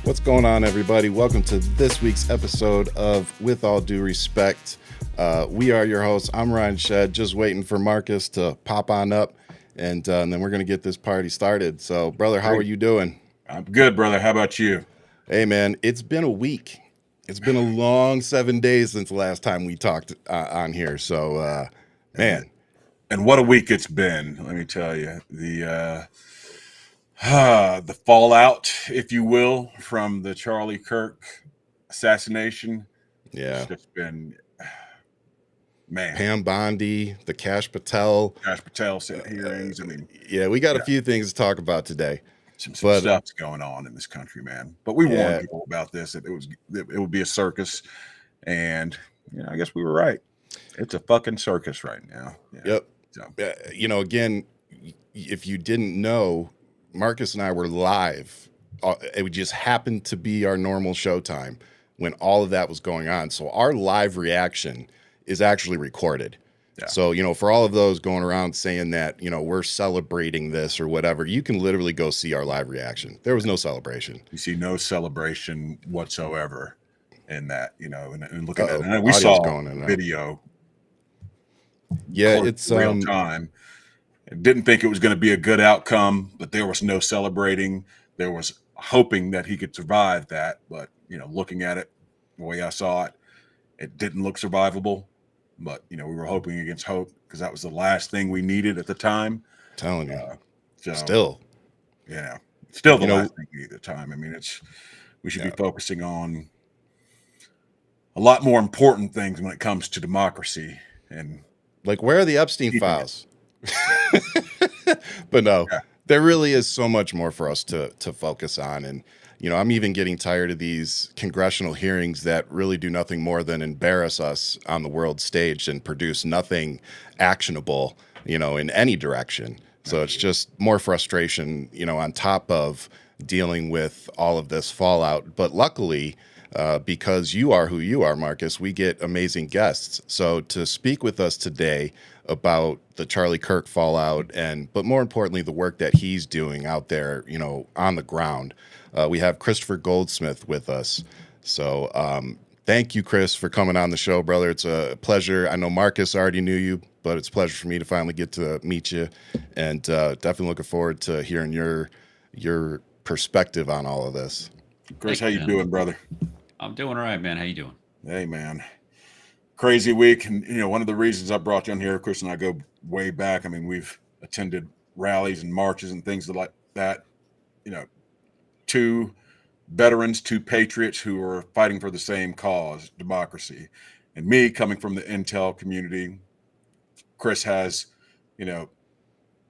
What's going on, everybody? Welcome to this week's episode of With All Due Respect. We are your hosts. I'm Ryan Shead, just waiting for Marcus to pop on up, and then we're going to get this party started. So, brother, how are you doing? I'm good, brother. How about you? Hey, man, it's been a week. It's been a long 7 days since the last time we talked on here. So, man. And what a week it's been, let me tell you. The fallout, if you will, from the Charlie Kirk assassination. Yeah. It's just been, man. Pam Bondi, the Patel hearings. I mean, yeah, we got a few things to talk about today. Some stuff's going on in this country, man. But we warned people about this, that it would be a circus. And, I guess we were right. It's a fucking circus right now. Yeah. Yep. So. Again, if you didn't know, Marcus and I were live. It would just happen to be our normal showtime when all of that was going on. So our live reaction is actually recorded. Yeah. So, for all of those going around saying that, we're celebrating this or whatever, you can literally go see our live reaction. There was no celebration. You see no celebration whatsoever in that, and looking at it. And we saw the video. Yeah, it's real time. I didn't think it was going to be a good outcome, but there was no celebrating. There was hoping that he could survive that. But, looking at it, the way I saw it, it didn't look survivable. But, we were hoping against hope because that was the last thing we needed at the time. I'm telling you. Still the last thing we needed at the time. I mean, we should be focusing on a lot more important things when it comes to democracy. And like, where are the Epstein files? But no, there really is so much more for us to focus on. And, I'm even getting tired of these congressional hearings that really do nothing more than embarrass us on the world stage and produce nothing actionable, in any direction. So it's just more frustration, on top of dealing with all of this fallout. But luckily, because you are who you are, Marcus, we get amazing guests. So to speak with us today about the Charlie Kirk fallout but more importantly, the work that he's doing out there, on the ground, we have Kristofer Goldsmith with us. So thank you, Kris, for coming on the show, brother. It's a pleasure. I know Marcus already knew you, but it's a pleasure for me to finally get to meet you, and definitely looking forward to hearing your perspective on all of this. Kris, how you doing, brother? I'm doing all right, man. How you doing? Hey, man. Crazy week. And, one of the reasons I brought you on here, Kris and I go way back. I mean, we've attended rallies and marches and things like that. Two veterans, two patriots who are fighting for the same cause, democracy. And me coming from the intel community, Kris has, an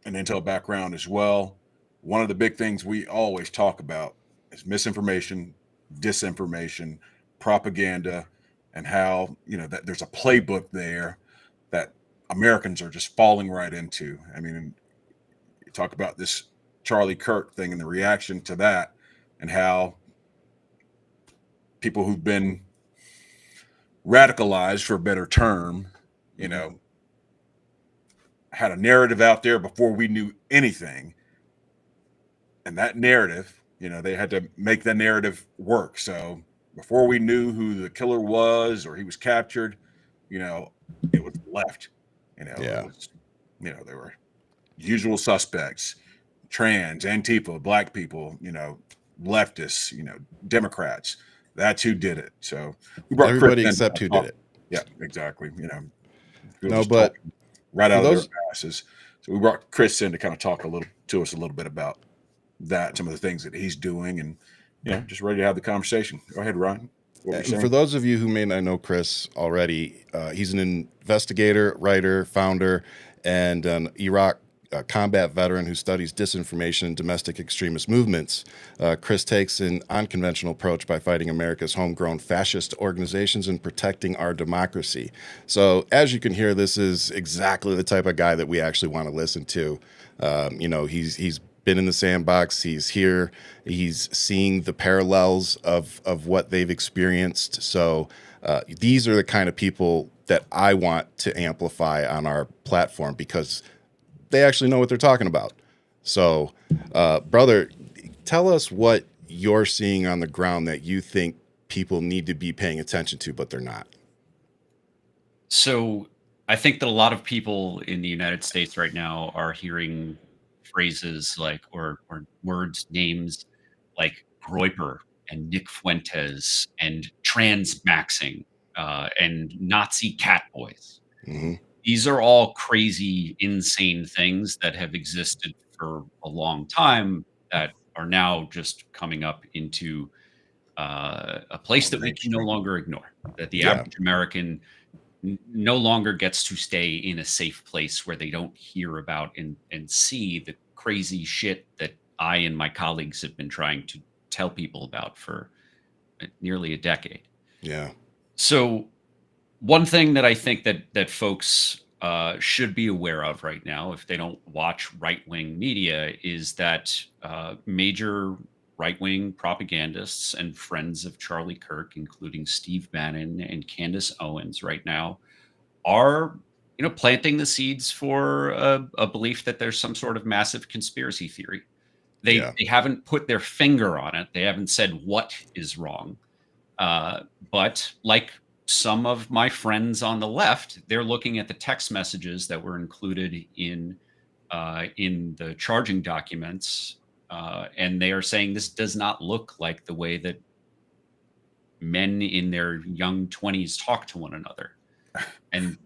intel background as well. One of the big things we always talk about is misinformation, disinformation, propaganda, and how, that there's a playbook there that Americans are just falling right into. I mean, you talk about this Charlie Kirk thing and the reaction to that, and how people who've been radicalized, for a better term, had a narrative out there before we knew anything. And that narrative, they had to make that narrative work. So before we knew who the killer was or he was captured, it was left. There were usual suspects, trans, Antifa, black people, leftists, Democrats. That's who did it. So we brought everybody except who did it. Yeah, exactly. No, but right out of their asses. So we brought Kris in to kind of talk to us a little bit about that, some of the things that he's doing, and just ready to have the conversation. Go ahead, Ryan. For those of you who may not know Kris already, he's an investigator, writer, founder, and an Iraq combat veteran who studies disinformation and domestic extremist movements. Kris takes an unconventional approach by fighting America's homegrown fascist organizations and protecting our democracy. So as you can hear, this is exactly the type of guy that we actually want to listen to. He's been in the sandbox. He's here. He's seeing the parallels of what they've experienced. So these are the kind of people that I want to amplify on our platform because they actually know what they're talking about. So, brother, tell us what you're seeing on the ground that you think people need to be paying attention to, but they're not? So I think that a lot of people in the United States right now are hearing phrases like or words, names like Groyper and Nick Fuentes and transmaxing and Nazi catboys. Hmm. These are all crazy, insane things that have existed for a long time that are now just coming up into a place More that we can no mainstream. longer ignore. That the Yeah. average American no longer gets to stay in a safe place where they don't hear about and see the crazy shit that I and my colleagues have been trying to tell people about for nearly a decade. Yeah. So one thing that I think that folks should be aware of right now, if they don't watch right wing media, is that major right wing propagandists and friends of Charlie Kirk, including Steve Bannon and Candace Owens, right now are planting the seeds for a belief that there's some sort of massive conspiracy theory. They Yeah. they haven't put their finger on it. They haven't said what is wrong. But like some of my friends on the left, they're looking at the text messages that were included in the charging documents, and they are saying this does not look like the way that men in their young 20s talk to one another. And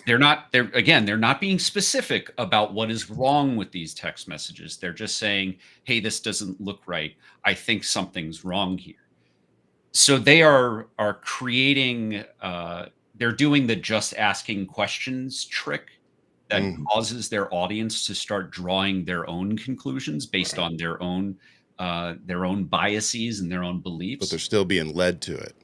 they're not being specific about what is wrong with these text messages. They're just saying, hey, this doesn't look right. I think something's wrong here. So they are creating they're doing the just asking questions trick that Mm. causes their audience to start drawing their own conclusions based Right. on their own biases and their own But beliefs. they're still being led to it.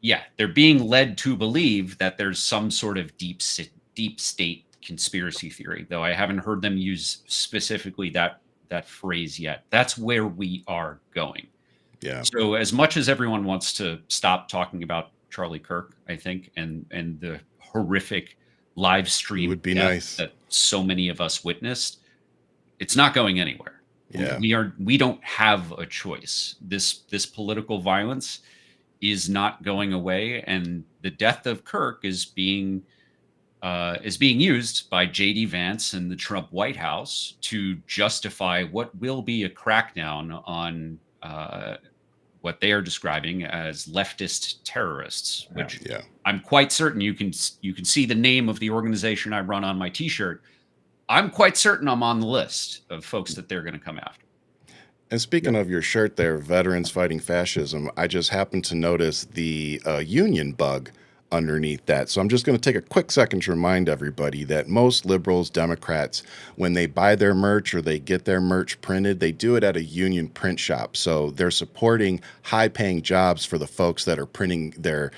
Yeah, they're being led to believe that there's some sort of deep state conspiracy theory, though I haven't heard them use specifically that phrase yet. That's where we are going. Yeah. So as much as everyone wants to stop talking about Charlie Kirk, I think, and the horrific live It stream would be death nice. that so many of us witnessed, it's not going anywhere. Yeah. We don't have a choice. This political violence is not going away, and the death of Kirk is being used by J.D. Vance and the Trump White House to justify what will be a crackdown on what they are describing as leftist terrorists, which Yeah. I'm quite certain you can see the name of the organization I run on my T-shirt. I'm quite certain I'm on the list of folks that they're going to come after. And speaking of your shirt there, Veterans Fighting Fascism, I just happened to notice the union bug underneath that. So I'm just going to take a quick second to remind everybody that most liberals, Democrats, when they buy their merch or they get their merch printed, they do it at a union print shop. So they're supporting high-paying jobs for the folks that are printing their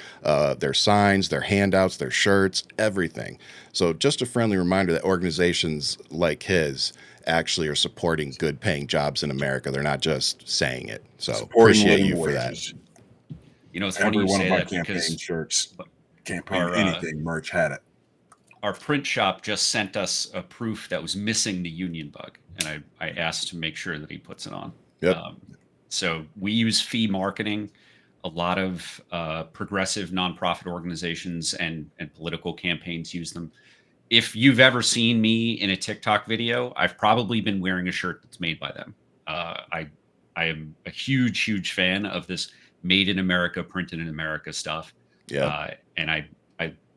signs, their handouts, their shirts, everything. So just a friendly reminder that organizations like his actually are supporting good paying jobs in America. They're not just saying it. So Supporting appreciate living you for that. wages. It's funny Every you one say of my that campaign because shirts, campaign our anything merch had it. our print shop just sent us a proof that was missing the union bug, and I asked to make sure that he puts it on. Yep. So we use fee marketing. A lot of progressive nonprofit organizations and political campaigns use them. If you've ever seen me in a TikTok video, I've probably been wearing a shirt that's made by them. I am a huge fan of this made in America, printed in America stuff. Yeah. And I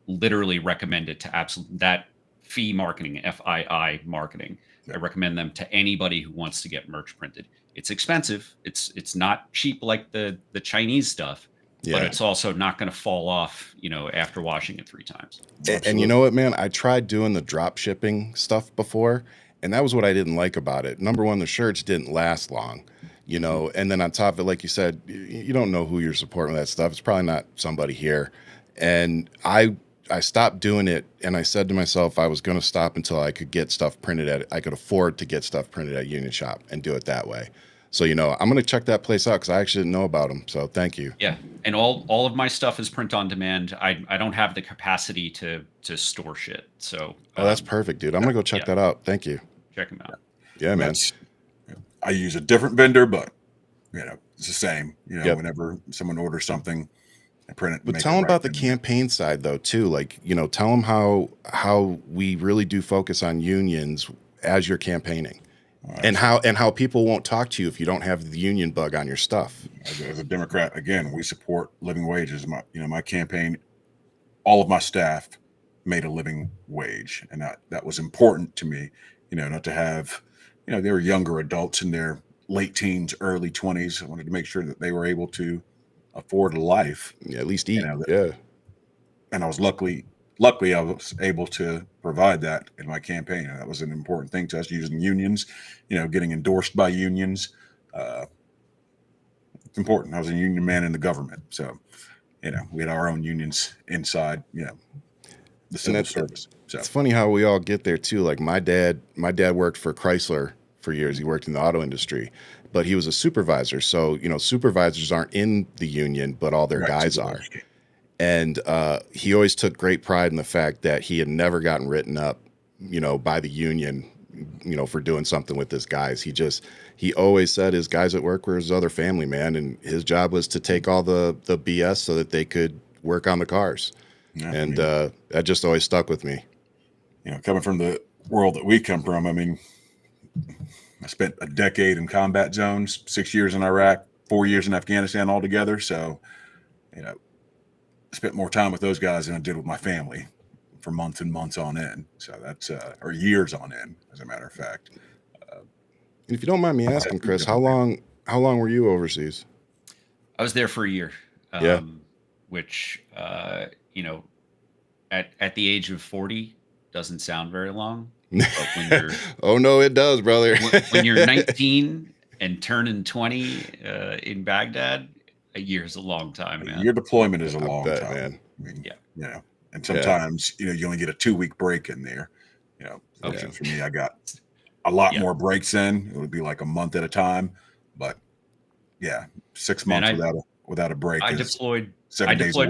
literally recommend it to that fee marketing, FII marketing. Yeah. I recommend them to anybody who wants to get merch printed. It's expensive. It's not cheap like the Chinese stuff, but Yeah. it's also not going to fall off, after washing it 3 times. And you know what, man? I tried doing the drop shipping stuff before, and that was what I didn't like about it. Number one, the shirts didn't last long, and then on top of it, like you said, you don't know who you're supporting with that stuff. It's probably not somebody here. And I stopped doing it, and I said to myself I was going to stop until I could get stuff printed I could afford to get stuff printed at Union Shop and do it that way. So, I'm going to check that place out because I actually didn't know about them. So thank you. Yeah. And all of my stuff is print on demand. I don't have the capacity to store shit. So Oh, that's perfect, dude. I'm going to go check that out. Thank you. check them out. Yeah, man. I use a different vendor, but it's the same. Yep. Whenever someone orders something, I print it. And But make tell it them right about the then. campaign side though too. Like, tell them how we really do focus on unions as you're campaigning. All right. And how people won't talk to you if you don't have the union bug on your stuff. As a Democrat, again, we support living wages. My campaign, all of my staff made a living wage, and that was important to me. Not to have, they were younger adults in their late teens, early 20s. I wanted to make sure that they were able to afford a life. Yeah, at least eat. Yeah. And I was luckily I was able to provide that in my campaign. And that was an important thing to us, using unions, getting endorsed by unions. It's important. I was a union man in the government. So, we had our own unions inside, the civil service. So it's funny how we all get there too. Like my dad worked for Chrysler for years. He worked in the auto industry, but he was a supervisor. So, supervisors aren't in the union, but all their guys are. And he always took great pride in the fact that he had never gotten written up, by the union, for doing something with his guys. He always said his guys at work were his other family, man. And his job was to take all the BS so that they could work on the cars. Yeah, and that just always stuck with me. Coming from the world that we come from, I spent a decade in combat zones, 6 years in Iraq, 4 years in Afghanistan altogether. So, spent more time with those guys than I did with my family for months and months on end. So that's, or years on end, as a matter of fact. If you don't mind me asking, Kris, how long were you overseas? I was there for a year. Yeah. Which, at the age of 40 doesn't sound very long. But when you're, oh no, it does, brother. when you're 19 and turning 20 in Baghdad, a year is a long time, man. Your deployment is a long time, man. Yeah. And sometimes, you only get a 2-week break in there. Fortunately for me, I got a lot more breaks in. It would be like a month at a time, but 6 months without a break. I deployed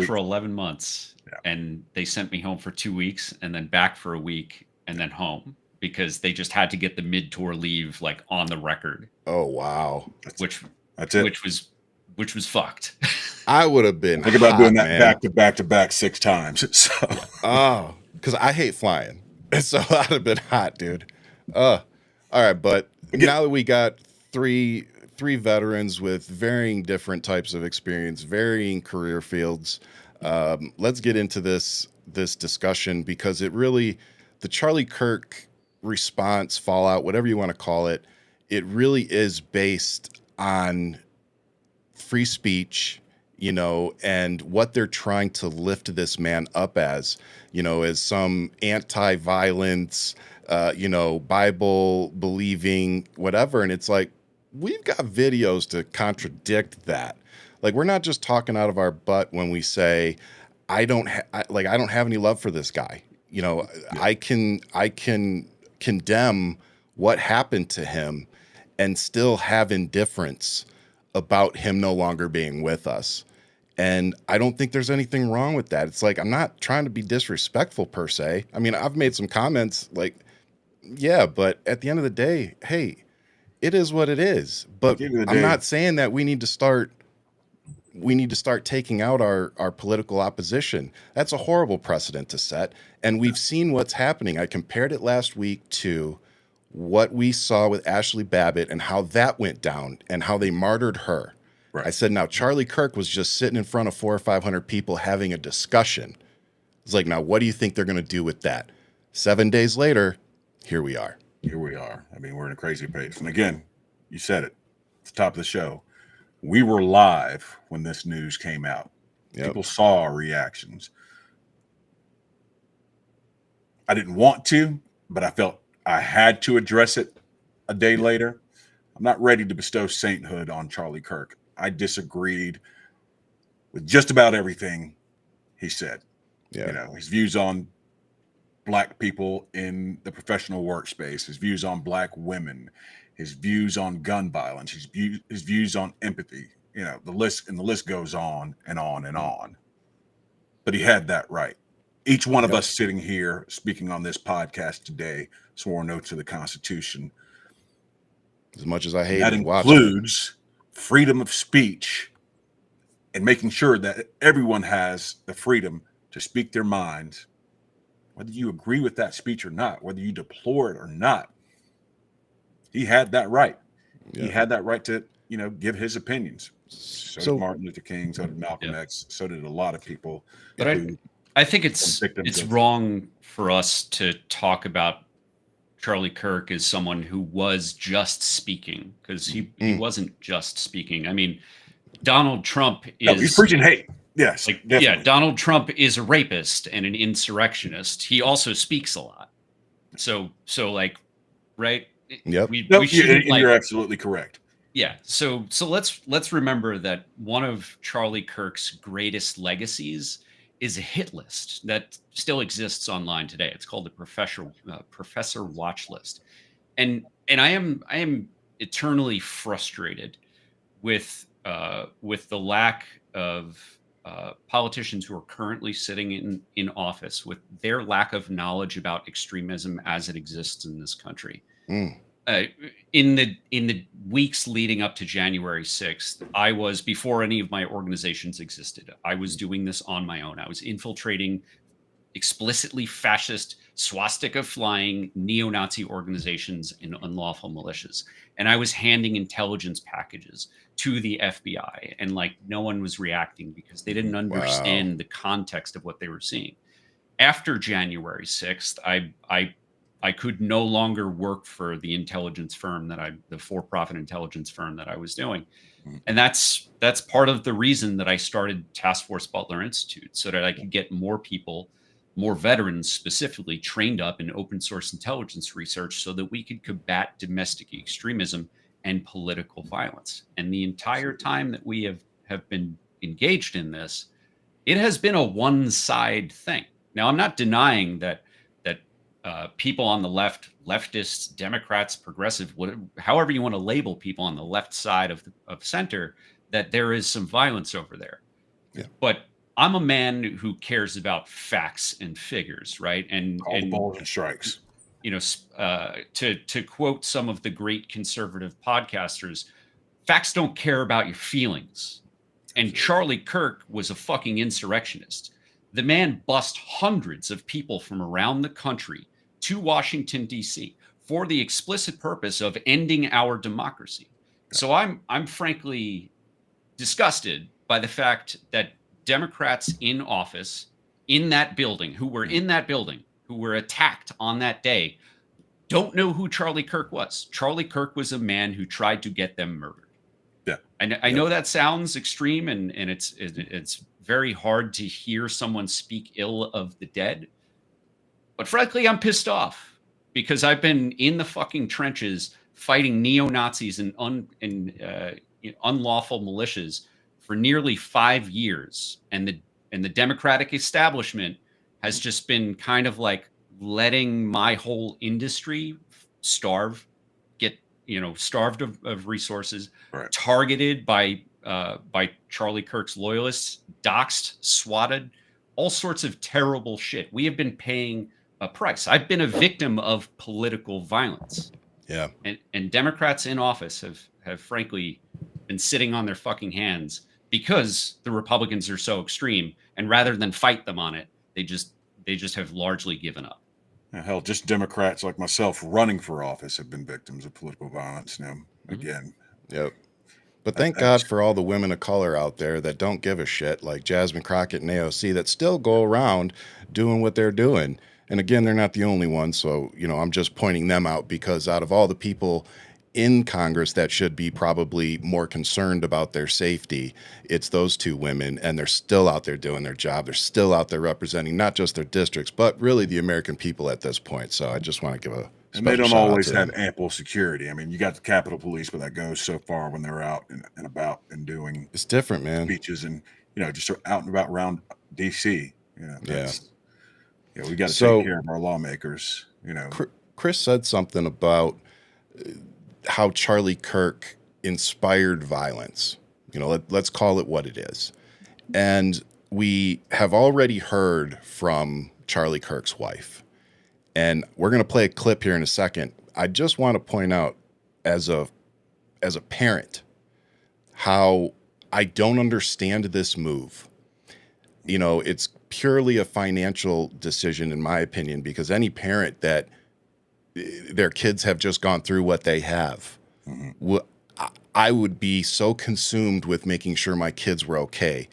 for 11 months, and they sent me home for 2 weeks, and then back for a week, and then home, because they just had to get the mid-tour leave like on the record. Oh wow, which was fucked. I would have been. Think about doing that back to back 6 times. So, because I hate flying, so I'd have been hot, dude. All right, but now that we got three veterans with varying different types of experience, varying career fields, let's get into this discussion, because the Charlie Kirk response, fallout, whatever you want to call it, it really is based on free speech, and what they're trying to lift this man up as some anti-violence, Bible believing, whatever. And it's like, we've got videos to contradict that. Like, we're not just talking out of our butt when we say, I don't have any love for this guy. I can condemn what happened to him and still have indifference about him no longer being with us. And I don't think there's anything wrong with that. It's like, I'm not trying to be disrespectful per se. I mean, I've made some comments like, but at the end of the day, hey, it is what it is. But I'm not saying that we need to start taking out our political opposition. That's a horrible precedent to set. And we've seen what's happening. I compared it last week to what we saw with Ashley Babbitt and how that went down and how they martyred her. Right. I said, now Charlie Kirk was just sitting in front of 400 or 500 people having a discussion. It's like, now what do you think they're going to do with that? 7 days later, here we are. I mean, we're in a crazy pace. And again, you said it at the top of the show. We were live when this news came out. Yep. People saw our reactions. I didn't want to, but I felt I had to address it a day later. I'm not ready to bestow sainthood on Charlie Kirk. I disagreed with just about everything he said. Yeah. His views on Black people in the professional workspace, his views on Black women, his views on gun violence, his views on empathy. The list goes on and on and on. But he had that right. Each one of us sitting here speaking on this podcast today swore an oath to the Constitution. As much as I hate that it, includes freedom of speech and making sure that everyone has the freedom to speak their minds, whether you agree with that speech or not, whether you deplore it or not. He had that right. Yeah. He had that right to, give his opinions. So So- did Martin Luther King, so did Malcolm X, so did a lot of people. But I think it's wrong for us to talk about Charlie Kirk as someone who was just speaking, because he wasn't just speaking. I mean, Donald Trump is he's preaching hate. Yes, definitely. Donald Trump is a rapist and an insurrectionist. He also speaks a lot. So like, right? Yep. You're absolutely correct. Yeah. So let's remember that one of Charlie Kirk's greatest legacies is a hit list that still exists online today. It's called the Professor Watch List, and I am eternally frustrated with the lack of politicians who are currently sitting in office, with their lack of knowledge about extremism as it exists in this country. In the weeks leading up to January 6th, I was, before any of my organizations existed, I was doing this on my own. I was infiltrating explicitly fascist, swastika-flying neo-Nazi organizations and unlawful militias. And I was handing intelligence packages to the FBI, and like no one was reacting because they didn't understand the context of what they were seeing. After January 6th, I could no longer work for the intelligence firm the for-profit intelligence firm that I was doing. And that's part of the reason that I started Task Force Butler Institute, so that I could get more people, more veterans specifically, trained up in open source intelligence research so that we could combat domestic extremism and political violence. And the entire time that we have been engaged in this, it has been a one-side thing. Now, I'm not denying that people on the left, leftists, Democrats, progressive, however you want to label people on the left side of center, that there is some violence over there. Yeah. But I'm a man who cares about facts and figures, right? And balls and strikes. To quote some of the great conservative podcasters, facts don't care about your feelings. And Charlie Kirk was a fucking insurrectionist. The man bussed hundreds of people from around the country to Washington, D.C. for the explicit purpose of ending our democracy. So I'm frankly disgusted by the fact that Democrats in office in that building, who were attacked on that day, don't know who Charlie Kirk was. Charlie Kirk was a man who tried to get them murdered. Yeah. And I know that sounds extreme, and it's very hard to hear someone speak ill of the dead. But frankly, I'm pissed off because I've been in the fucking trenches fighting neo-Nazis and unlawful militias for nearly 5 years. And the Democratic establishment has just been kind of like letting my whole industry starved of resources, right, targeted by Charlie Kirk's loyalists, doxxed, swatted, all sorts of terrible shit. We have been paying a price. I've been a victim of political violence. Yeah. And Democrats in office have frankly been sitting on their fucking hands because the Republicans are so extreme. And rather than fight them on it, they just have largely given up. Hell, just Democrats like myself running for office have been victims of political violence now. Again. Yep. But thank God for all the women of color out there that don't give a shit, like Jasmine Crockett and AOC, that still go around doing what they're doing. And again, they're not the only ones. So, I'm just pointing them out because out of all the people in Congress that should be probably more concerned about their safety, it's those two women, and they're still out there doing their job. They're still out there representing not just their districts, but really the American people at this point. So I just want to give a and they don't always have ample security. I mean, you got the Capitol Police, but that goes so far when they're out and about and doing it's different, man. Speeches and just out and about around DC. We got to take care of our lawmakers. Kris said something about how Charlie Kirk inspired violence. Let's call it what it is. And we have already heard from Charlie Kirk's wife. And we're going to play a clip here in a second. I just want to point out, as a parent, how I don't understand this move. You know, it's purely a financial decision, in my opinion, because any parent that their kids have just gone through what they have, I would be so consumed with making sure my kids were okay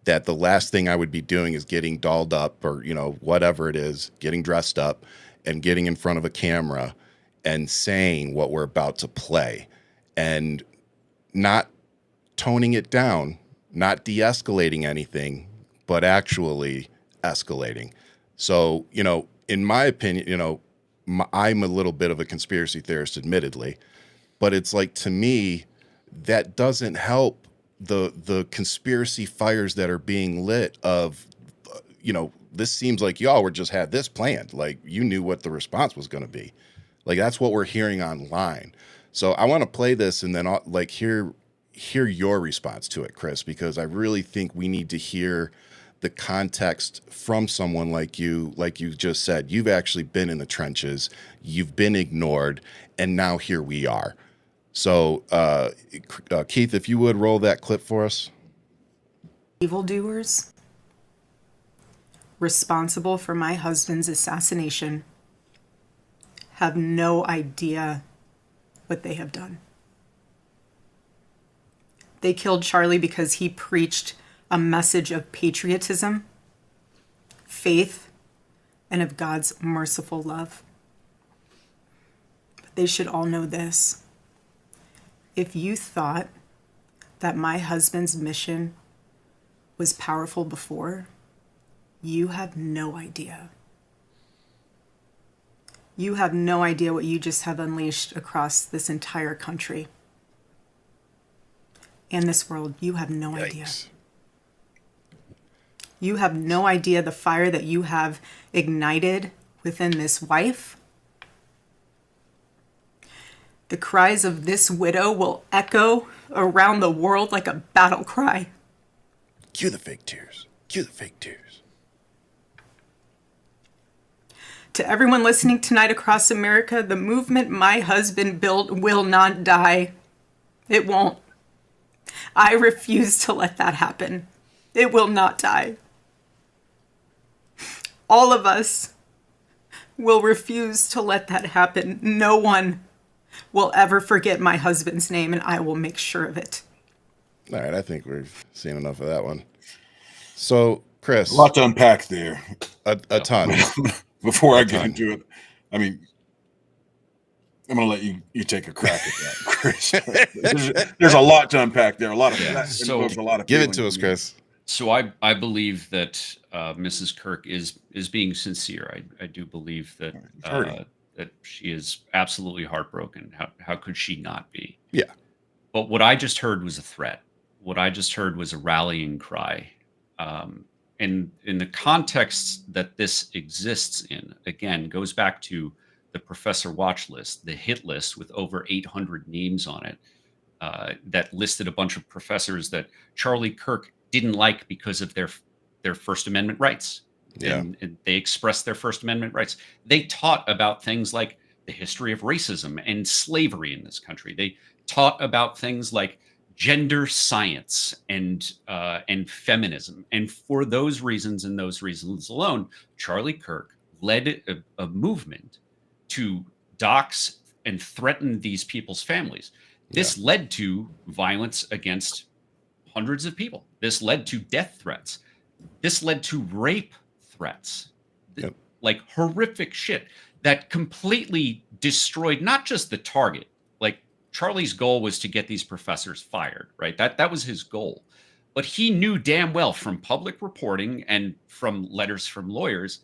that the last thing I would be doing is getting dolled up, or, you know, whatever it is, getting dressed up and getting in front of a camera and saying what we're about to play, and not toning it down, not de-escalating anything, but actually escalating. So, you know, in my opinion, you know, I'm a little bit of a conspiracy theorist, admittedly, but it's like, to me, that doesn't help the conspiracy fires that are being lit of, you know, this seems like y'all were just had this planned. Like, you knew what the response was going to be. Like, that's what we're hearing online. So I want to play this and then I'll, like, hear your response to it, Kris, because I really think we need to hear the context from someone like you just said. You've actually been in the trenches, you've been ignored, and now here we are. So, Keith, if you would roll that clip for us. Evildoers responsible for my husband's assassination have no idea what they have done. They killed Charlie because he preached a message of patriotism, faith, and of God's merciful love. But they should all know this. If you thought that my husband's mission was powerful before, you have no idea. You have no idea what you just have unleashed across this entire country and this world. You have no idea. You have no idea the fire that you have ignited within this wife. The cries of this widow will echo around the world like a battle cry. Cue the fake tears. Cue the fake tears. To everyone listening tonight across America, the movement my husband built will not die. It won't. I refuse to let that happen. It will not die. All of us will refuse to let that happen. No one will ever forget my husband's name, and I will make sure of it. All right, I think we've seen enough of that one. So, Kris. A lot to unpack there. A ton. Before I get into it, I mean, I'm going to let you take a crack at that, Kris. there's a lot to unpack there. A lot of So a lot of give it to us, Kris. So I believe that Mrs. Kirk is being sincere. I do believe that that she is absolutely heartbroken. How could she not be? Yeah. But what I just heard was a threat. What I just heard was a rallying cry. And in the context that this exists in, again, goes back to the professor watch list, the hit list with over 800 names on it, that listed a bunch of professors that Charlie Kirk didn't like because of their First Amendment rights. Yeah. And they expressed their First Amendment rights. They taught about things like the history of racism and slavery in this country. They taught about things like gender science and feminism. And for those reasons and those reasons alone, Charlie Kirk led a movement to dox and threaten these people's families. This led to violence against hundreds of people. This led to death threats. This led to rape threats, like horrific shit that completely destroyed not just the target. Like, Charlie's goal was to get these professors fired, right? That was his goal. But he knew damn well from public reporting and from letters from lawyers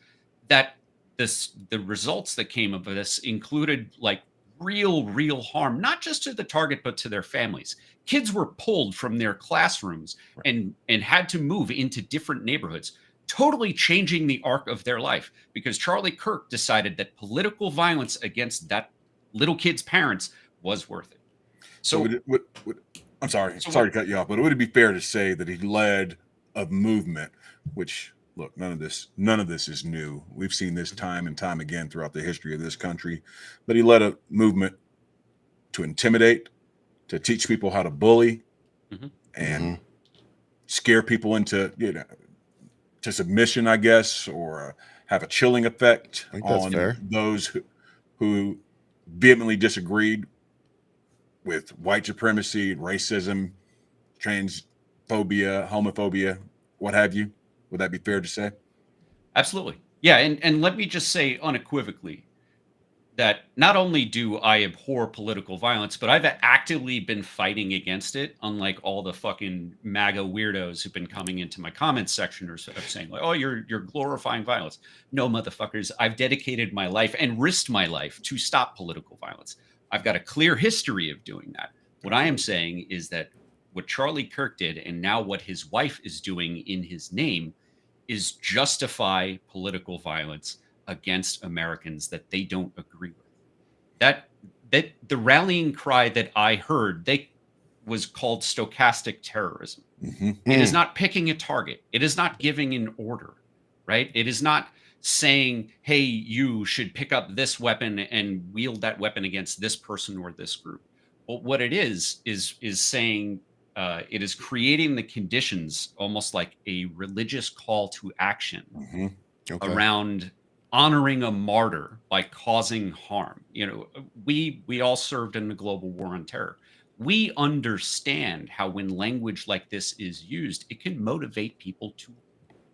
that the results that came of this included like real harm, not just to the target, but to their families. Kids were pulled from their classrooms and had to move into different neighborhoods, totally changing the arc of their life because Charlie Kirk decided that political violence against that little kid's parents was worth it. So I'm sorry to cut you off, but would it be fair to say that he led a movement, which, look, none of this is new. We've seen this time and time again throughout the history of this country, but he led a movement to intimidate, to teach people how to bully, and scare people into, to submission, I guess, or have a chilling effect I think that's on fair. those who vehemently disagreed with white supremacy, racism, transphobia, homophobia, what have you. Would that be fair to say? Absolutely. Yeah. And let me just say unequivocally that not only do I abhor political violence, but I've actively been fighting against it, unlike all the fucking MAGA weirdos who've been coming into my comments section or saying like, "Oh, you're glorifying violence." No, motherfuckers, I've dedicated my life and risked my life to stop political violence. I've got a clear history of doing that. What I am saying is that what Charlie Kirk did, and now what his wife is doing in his name, is justify political violence against Americans that they don't agree with. That the rallying cry that I heard was called stochastic terrorism. It is not picking a target. It is not giving an order, right? It is not saying, "Hey, you should pick up this weapon and wield that weapon against this person or this group." But what it is saying it is creating the conditions, almost like a religious call to action around honoring a martyr by causing harm. We all served in the global war on terror. We understand how when language like this is used, it can motivate people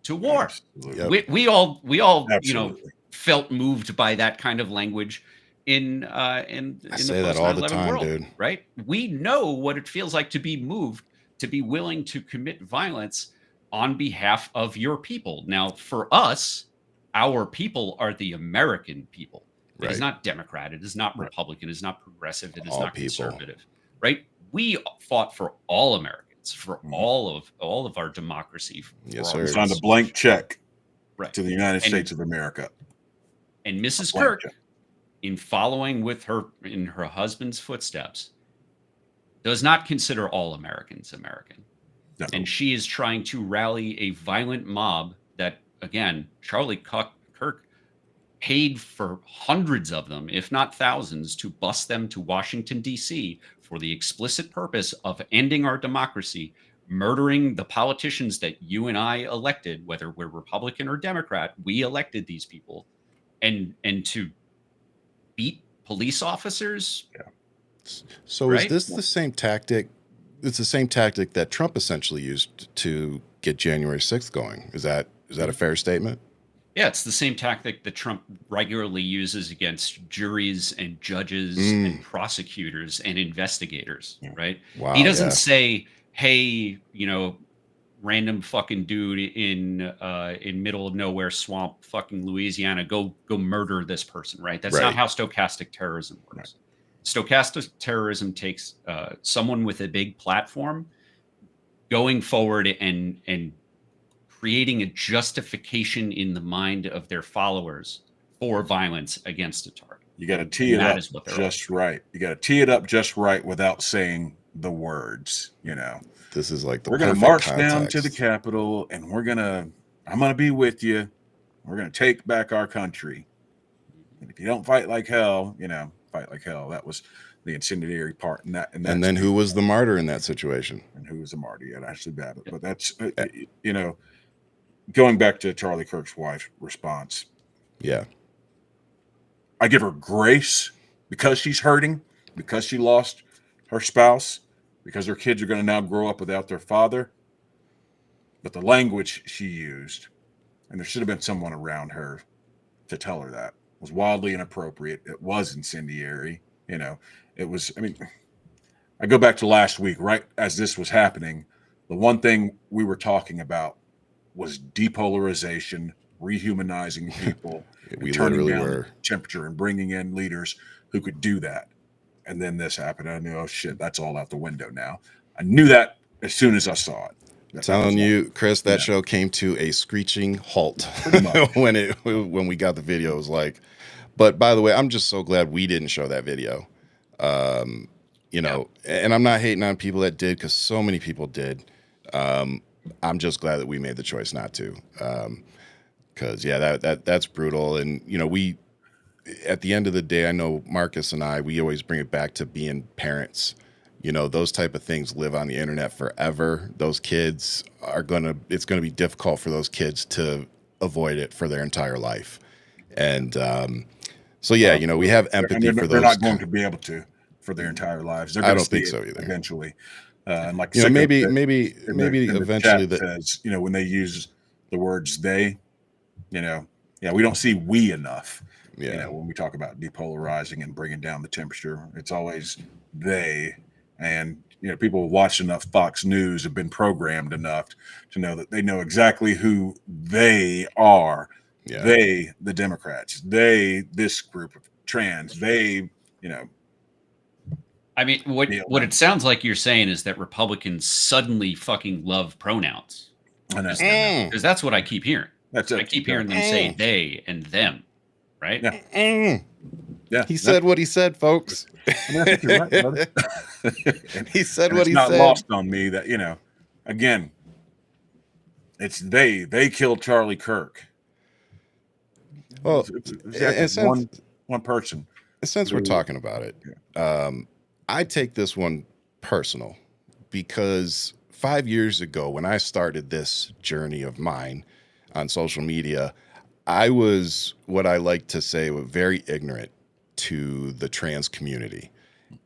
to war. Absolutely. We all Absolutely. felt moved by that kind of language in the say that all the 9/11 time, world, dude. right? We know what it feels like to be moved, to be willing to commit violence on behalf of your people. Now, for us, our people are the American people. It is not Democrat. It is not Republican. It is not progressive. It is All not people. conservative, right? We fought for all Americans, for all of our democracy. Yes, for our sir. Signed a blank check right. to the United States of America. And Mrs. Blank Kirk, check. in following in her husband's footsteps, does not consider all Americans American. No. And she is trying to rally a violent mob that, again, Charlie Kirk paid for hundreds of them, if not thousands, to bus them to Washington, D.C. for the explicit purpose of ending our democracy, murdering the politicians that you and I elected, whether we're Republican or Democrat. We elected these people, and to beat police officers. So Right? is this the same tactic? It's the same tactic that Trump essentially used to get January 6th going. Is that a fair statement? Yeah, it's the same tactic that Trump regularly uses against juries and judges and prosecutors and investigators, right? Wow, He doesn't yeah. say, "Hey, random fucking dude in middle of nowhere swamp, fucking Louisiana, go murder this person," right? That's not Right. how stochastic terrorism works. Stochastic terrorism takes someone with a big platform going forward and creating a justification in the mind of their followers for violence against a target. You got to tee it That up is what they're just right. You got to tee it up just right without saying the words. This is like the We're going to perfect march down to the context. Capitol, and I'm going to be with you. We're going to take back our country. And if you don't fight like hell, fight like hell. That was the incendiary part. And then who was the martyr in that situation? And who was the martyr? Yeah, Ashley Babbitt. But that's, going back to Charlie Kirk's wife's response. Yeah. I give her grace because she's hurting, because she lost her spouse, because her kids are going to now grow up without their father. But the language she used, and there should have been someone around her to tell her that, was wildly inappropriate. It was incendiary. It was, I go back to last week, right as this was happening. The one thing we were talking about was depolarization, rehumanizing people, We and turning literally down were. the temperature and bringing in leaders who could do that. And then this happened. I knew, oh shit, that's all out the window now. I knew that as soon as I saw it. Telling you, Kris, that show came to a screeching halt when we got the video. It was like, but by the way, I'm just so glad we didn't show that video. And I'm not hating on people that did, because so many people did. I'm just glad that we made the choice not to, because that's brutal. And we, at the end of the day, I know Marcus and I, we always bring it back to being parents. You know, those type of things live on the internet forever. Those kids it's gonna be difficult for those kids to avoid it for their entire life. And so yeah, you know, we have empathy for they're those. not going to be able to for their entire lives. They're I going to don't think see so it either. eventually. And like You know, Sicko maybe said maybe in the eventually chat that. says, you know, when they use the words they, you know, yeah, we don't see we enough. Yeah. You know, when we talk about depolarizing and bringing down the temperature, it's always they. And you know, people who watch enough Fox News have been programmed enough to know that they know exactly who they are. Yeah. They, the Democrats, they, this group of trans, they, you know. I mean, what it sounds like you're saying is that Republicans suddenly fucking love pronouns. Because that's what I keep hearing. I keep hearing them say they and them, right? Yeah. Yeah. He said what he said, folks. I mean, I think you're right, brother. He said what he said. It's not said. lost on me that, you know, again, it's they killed Charlie Kirk. Well, it's one person. Since we're talking about it, I take this one personal because 5 years ago when I started this journey of mine on social media, I was what I like to say very ignorant to the trans community.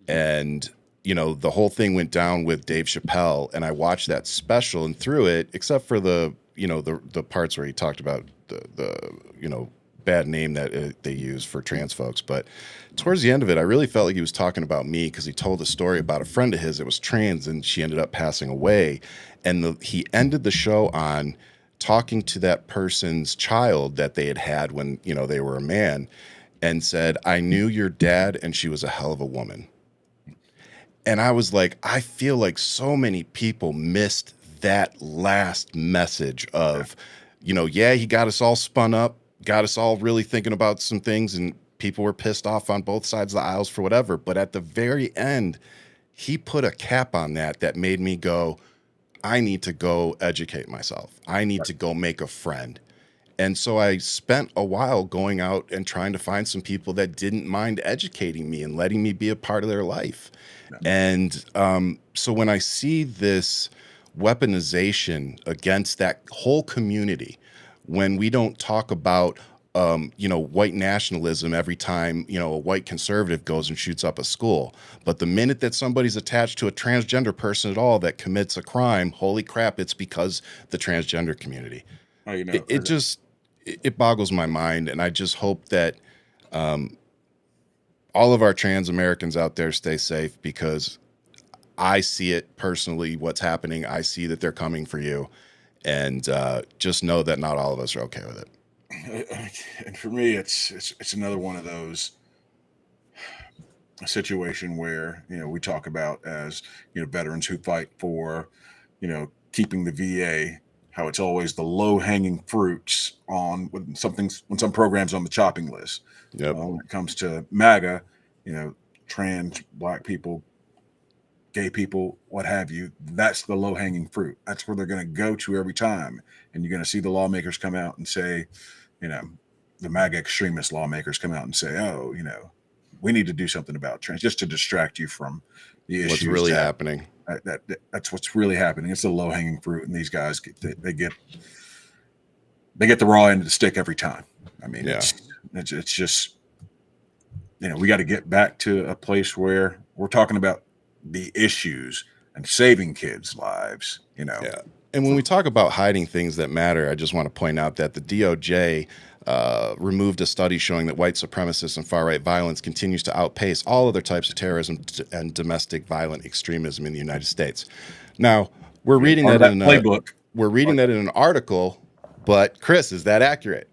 And, you know, the whole thing went down with Dave Chappelle, and I watched that special, and through it, except for the, you know, the parts where he talked about the you know, bad name that they use for trans folks. But towards the end of it, I really felt like he was talking about me because he told a story about a friend of his that was trans and she ended up passing away. And he ended the show on talking to that person's child that they had when, you know, they were a man, and said, "I knew your dad and she was a hell of a woman." And I was like, I feel like so many people missed that last message of, you know, yeah, he got us all spun up, got us all really thinking about some things, and people were pissed off on both sides of the aisles for whatever. But at the very end, he put a cap on that made me go, I need to go educate myself. I need to go make a friend. And so I spent a while going out and trying to find some people that didn't mind educating me and letting me be a part of their life. And so when I see this weaponization against that whole community, when we don't talk about, you know, white nationalism every time, you know, a white conservative goes and shoots up a school. But the minute that somebody's attached to a transgender person at all that commits a crime, holy crap, it's because the transgender community. Oh, you know, It boggles my mind. And I just hope that all of our trans Americans out there stay safe, because I see it personally, what's happening. I see that they're coming for you. And just know that not all of us are okay with it. And for me, it's another one of those situation where, you know, we talk about as, you know, veterans who fight for, you know, keeping the VA, how it's always the low hanging fruits when some programs on the chopping list. Yep. When it comes to MAGA, you know, trans, black people, gay people, what have you, that's the low hanging fruit. That's where they're going to go to every time. And you're going to see the lawmakers come out and say, you know, the MAGA extremist lawmakers come out and say, oh, you know, we need to do something about trans, just to distract you from the issues. What's really happening. That's what's really happening. It's the low hanging fruit. And these guys, they get the raw end of the stick every time. I mean, yeah. It's just, you know, we got to get back to a place where we're talking about the issues and saving kids' lives, you know. Yeah. And when we talk about hiding things that matter, I just want to point out that the DOJ removed a study showing that white supremacist and far-right violence continues to outpace all other types of terrorism and domestic violent extremism in the United States. Now, we're reading that in playbook. We're reading that in an article, but Kris, is that accurate?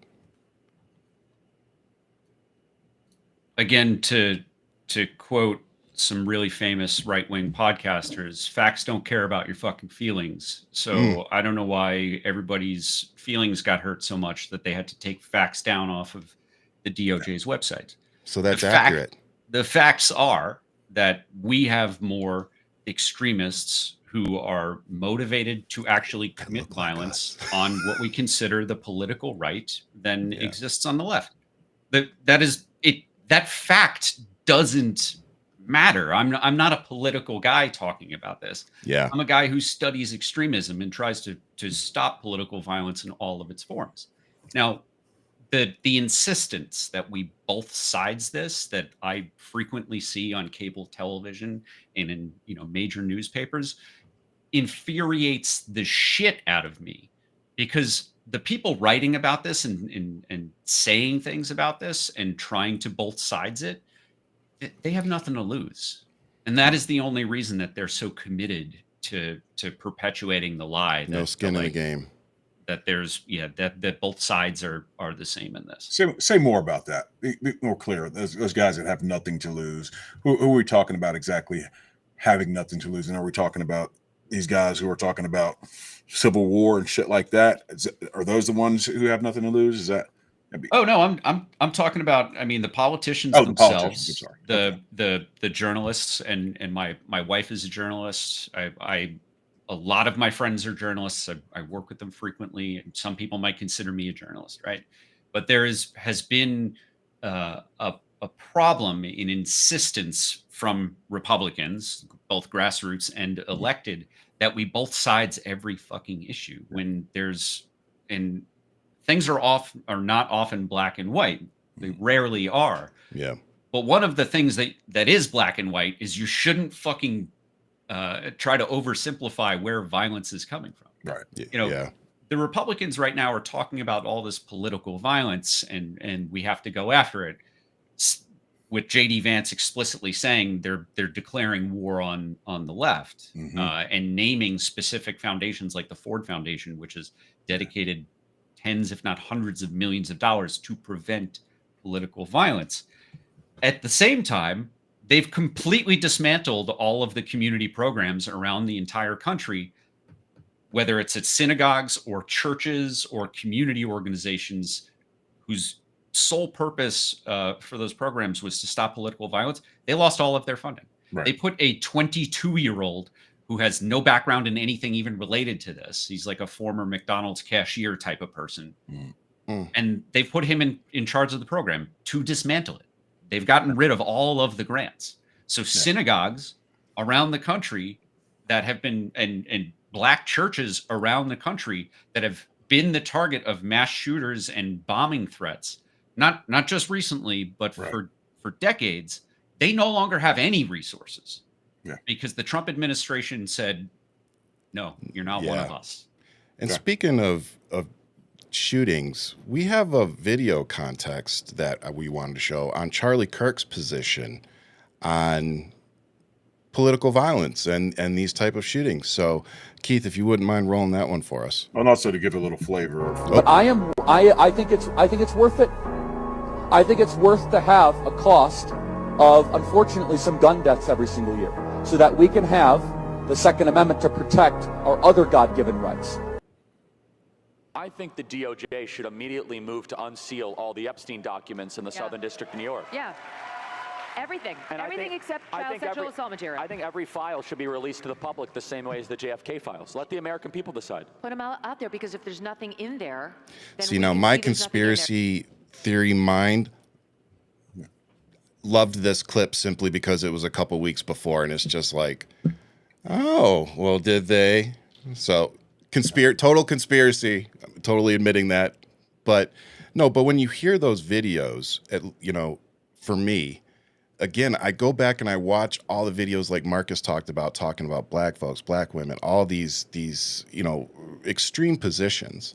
Again, to quote some really famous right-wing podcasters, facts don't care about your fucking feelings. So I don't know why everybody's feelings got hurt so much that they had to take facts down off of the DOJ's website. So that's accurate. The facts are that we have more extremists who are motivated to actually commit violence on what we consider the political right than exists on the left. That fact doesn't matter. I'm not a political guy talking about this. Yeah. I'm a guy who studies extremism and tries to stop political violence in all of its forms. Now, the insistence that we both sides this, that I frequently see on cable television and in major newspapers, infuriates the shit out of me, because the people writing about this and saying things about this and trying to both sides it, they have nothing to lose. And that is the only reason that they're so committed to perpetuating the lie. No skin in the game. That there's that both sides are the same in this. Say more about that. Be more clear. Those guys that have nothing to lose. Who are we talking about exactly having nothing to lose? And are we talking about these guys who are talking about civil war and shit like that? Are those the ones who have nothing to lose? Is that? Oh no, I'm talking about. I mean, the politicians themselves, the journalists, and my wife is a journalist. A lot of my friends are journalists. I work with them frequently, and some people might consider me a journalist, right? But there has been a problem in insistence from Republicans, both grassroots and elected, that we both sides every fucking issue. When things are not often black and white. They rarely are. Yeah. But one of the things that is black and white is you shouldn't fucking try to oversimplify where violence is coming from. Right. The Republicans right now are talking about all this political violence and we have to go after it, with J.D. Vance explicitly saying they're declaring war on the left, and naming specific foundations like the Ford Foundation, which is dedicated tens, if not hundreds of millions of dollars to prevent political violence. At the same time, they've completely dismantled all of the community programs around the entire country, whether it's at synagogues or churches or community organizations whose sole purpose for those programs was to stop political violence. They lost all of their funding. Right. They put a 22-year-old who has no background in anything even related to this. He's like a former McDonald's cashier type of person. And they've put him in charge of the program to dismantle it. They've gotten rid of all of the grants. So synagogues around the country that have been, and black churches around the country that have been the target of mass shooters and bombing threats, not just recently, but for decades, they no longer have any resources. Yeah. Because the Trump administration said, no, you're not one of us. And speaking of shootings, we have a video context that we wanted to show on Charlie Kirk's position on political violence and these type of shootings. So, Keith, if you wouldn't mind rolling that one for us. And also to give a little flavor of. But I think it's worth it. I think it's worth to have a cost of, unfortunately, some gun deaths every single year, so that we can have the Second Amendment to protect our other God-given rights. I think the DOJ should immediately move to unseal all the Epstein documents in the Southern District of New York. Yeah. Everything. Everything except child sexual assault material. I think every file should be released to the public the same way as the JFK files. Let the American people decide. Put them out there, because if there's nothing in there, then see, now my conspiracy theory mind loved this clip simply because it was a couple weeks before, and it's just like, oh, well, did they? So total conspiracy. I'm totally admitting that. But no, but when you hear those videos, for me, again, I go back and I watch all the videos like Marcus talked about, talking about black folks, black women, all these extreme positions.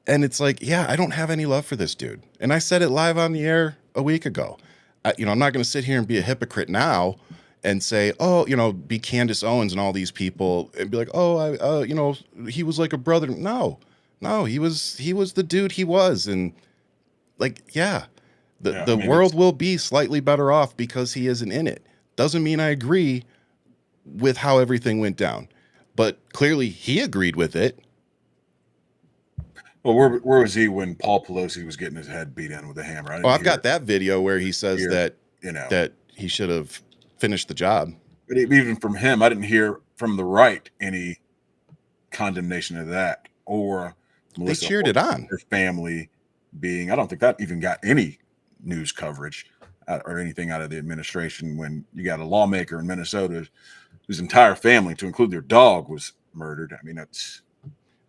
And it's like, yeah, I don't have any love for this dude. And I said it live on the air a week ago. I'm not going to sit here and be a hypocrite now and say, be Candace Owens and all these people and be like, he was like a brother. No, he was the dude he was. And the world will be slightly better off because he isn't in it. Doesn't mean I agree with how everything went down, but clearly he agreed with it. Well, where was he when Paul Pelosi was getting his head beat in with a hammer? I've got that video where he says that he should have finished the job. But even from him, I didn't hear from the right any condemnation of that, or Melissa, they cheered it on. Her family being. I don't think that even got any news coverage. or anything out of the administration when you got a lawmaker in Minnesota whose entire family, to include their dog, was murdered. I mean, that's.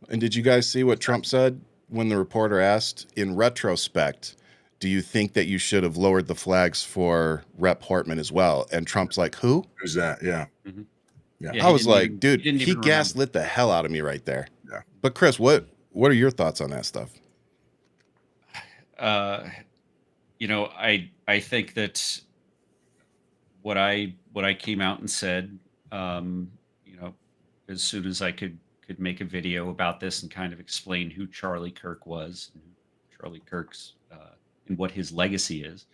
And did you guys see what Trump said when the reporter asked, in retrospect, do you think that you should have lowered the flags for Rep. Hortman as well? And Trump's like, who? Who's that? Yeah. Mhm. Yeah. Yeah, I he was didn't like, even- dude, didn't he even remember. gaslit the hell out of me right there. Yeah. But Kris, what are your thoughts on that stuff? You know, I think that what I came out and said, you know, as soon as I could make a video about this and kind of explain who Charlie Kirk was, and who Charlie Kirk's and what his legacy is,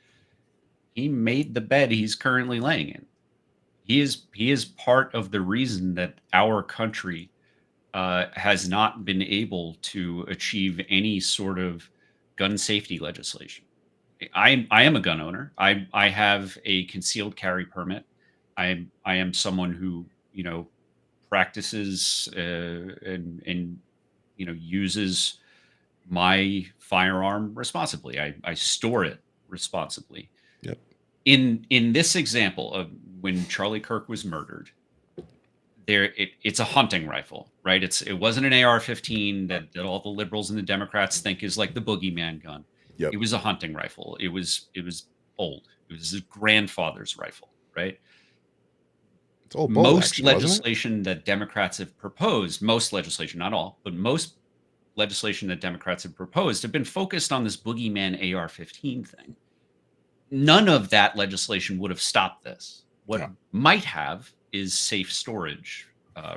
he made the bed he's currently laying in. He is part of the reason that our country has not been able to achieve any sort of gun safety legislation. I am a gun owner. I have a concealed carry permit. I am someone who, you know, practices and you know, uses my firearm responsibly. I store it responsibly. Yep. In this example of when Charlie Kirk was murdered, it's a hunting rifle, right? It wasn't an AR-15 that all the liberals and the Democrats think is like the boogeyman gun. Yep. It was a hunting rifle. It was old. It was his grandfather's rifle, right? It's old bull, Most actually, wasn't it? legislation that Democrats have proposed, most legislation, not all, but most legislation that Democrats have proposed have been focused on this boogeyman AR-15 thing. None of that legislation would have stopped this. What might have is safe storage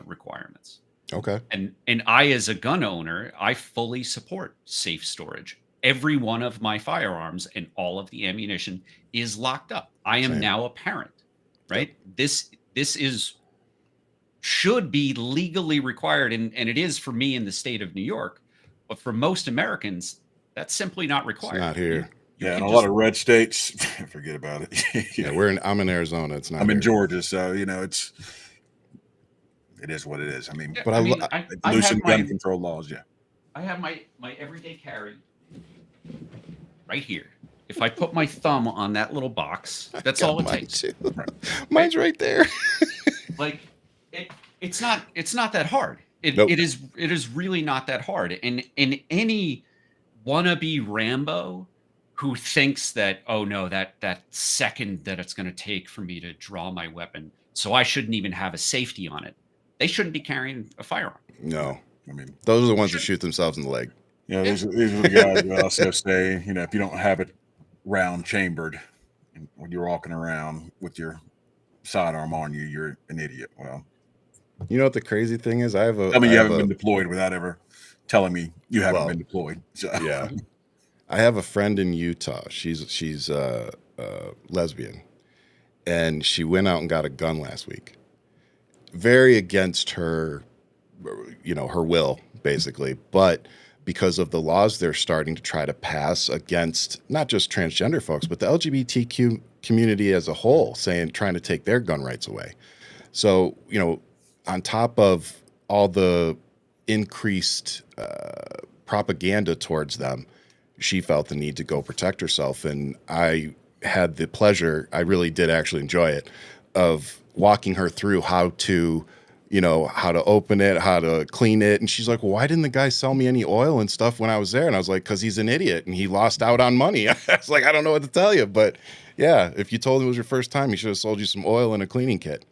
requirements. Okay. And I, as a gun owner, I fully support safe storage. Every one of my firearms and all of the ammunition is locked up. I am Same. now a parent, right? This should be legally required, and it is for me in the state of New York. But for most Americans, that's simply not required. It's not here. You Yeah, can in a just- lot of red states, forget about it. Yeah, I'm in Arizona. It's not. I'm in here. Georgia, so you know it is what it is. I mean, Yeah, But I mean, I loosen have my- gun control laws. Yeah, I have my everyday carry right here. If I put my thumb on that little box, that's Got all it mine takes. too. Mine's right there. Like it's not that hard. Nope. It is really not that hard. And any wannabe Rambo who thinks that, oh no, that second that it's going to take for me to draw my weapon, so I shouldn't even have a safety on it, they shouldn't be carrying a firearm. No, I mean, those are the ones that shoot themselves in the leg. you know, these are the guys who also say, you know, if you don't have it round chambered and when you're walking around with your sidearm on you, you're an idiot. Well, You know what the crazy thing is? I tell me you haven't been deployed without ever telling me you haven't been deployed. So. Yeah. I have a friend in Utah. She's lesbian, and she went out and got a gun last week. Very against her, you know, her will, basically. But because of the laws they're starting to try to pass against not just transgender folks, but the LGBTQ community as a whole, trying to take their gun rights away. So, you know, on top of all the increased propaganda towards them, she felt the need to go protect herself. And I had the pleasure, I really did actually enjoy it, of walking her through how to open it, how to clean it. And she's like, well, why didn't the guy sell me any oil and stuff when I was there? And I was like, because he's an idiot and he lost out on money. I was like, I don't know what to tell you. But yeah, if you told him it was your first time, he should have sold you some oil and a cleaning kit.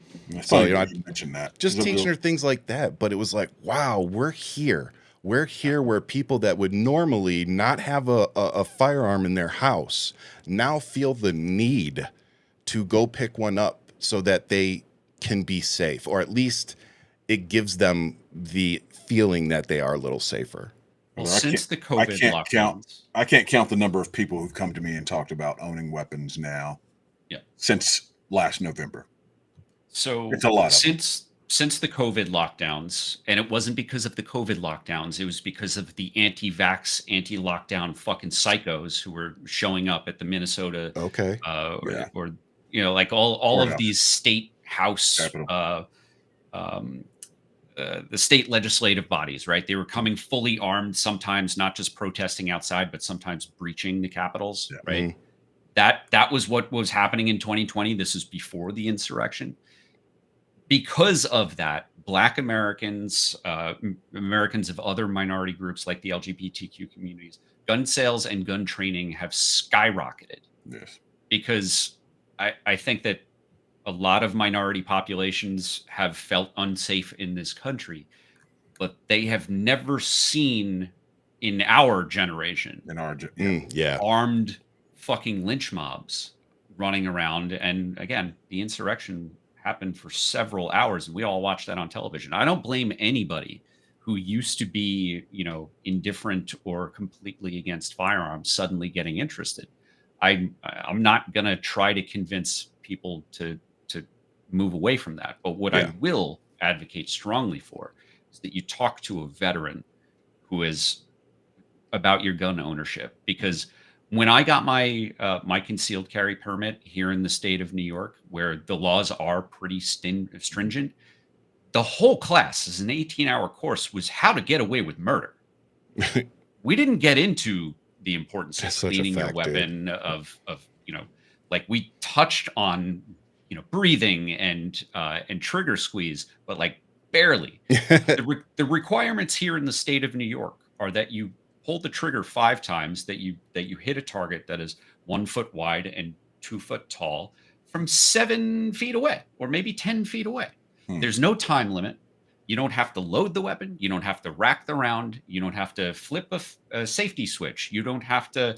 So, you know, you mentioned that. Just teaching her things like that. But it was like, wow, we're here. We're here where people that would normally not have a firearm in their house now feel the need to go pick one up so that they can be safe, or at least it gives them the feeling that they are a little safer. Well, Well, since the COVID lockdowns, I can't count the number of people who've come to me and talked about owning weapons now. Yeah. Since last November. so It's a lot of since the COVID lockdowns, and it wasn't because of the COVID lockdowns, it was because of the anti-vax, anti-lockdown fucking psychos who were showing up at the Minnesota, Okay. or you know, like all of Courthouse. these state house, Capitol. the state legislative bodies, right? They were coming fully armed, sometimes not just protesting outside, but sometimes breaching the capitals, Yeah. right? That was what was happening in 2020. This is before the insurrection. Because of that, Black Americans, Americans of other minority groups like the LGBTQ communities, gun sales and gun training have skyrocketed. Yes. Because I think that a lot of minority populations have felt unsafe in this country, but they have never seen in our generation armed fucking lynch mobs running around. And again, the insurrection happened for several hours and we all watched that on television. I don't blame anybody who used to be, indifferent or completely against firearms suddenly getting interested. I'm not going to try to convince people to move away from that. But what I will advocate strongly for is that you talk to a veteran who is about your gun ownership. Because when I got my my concealed carry permit here in the state of New York, where the laws are pretty stringent, the whole class is an 18-hour course was how to get away with murder. We didn't get into the importance of cleaning your weapon, of like we touched on breathing and trigger squeeze, but like barely. The requirements here in the state of New York are that you pull the trigger 5 times, that you hit a target that is 1 foot wide and 2 foot tall from 7 feet away or maybe 10 feet away. There's no time limit. You don't have to load the weapon. You don't have to rack the round. You don't have to flip a safety switch. You don't have to,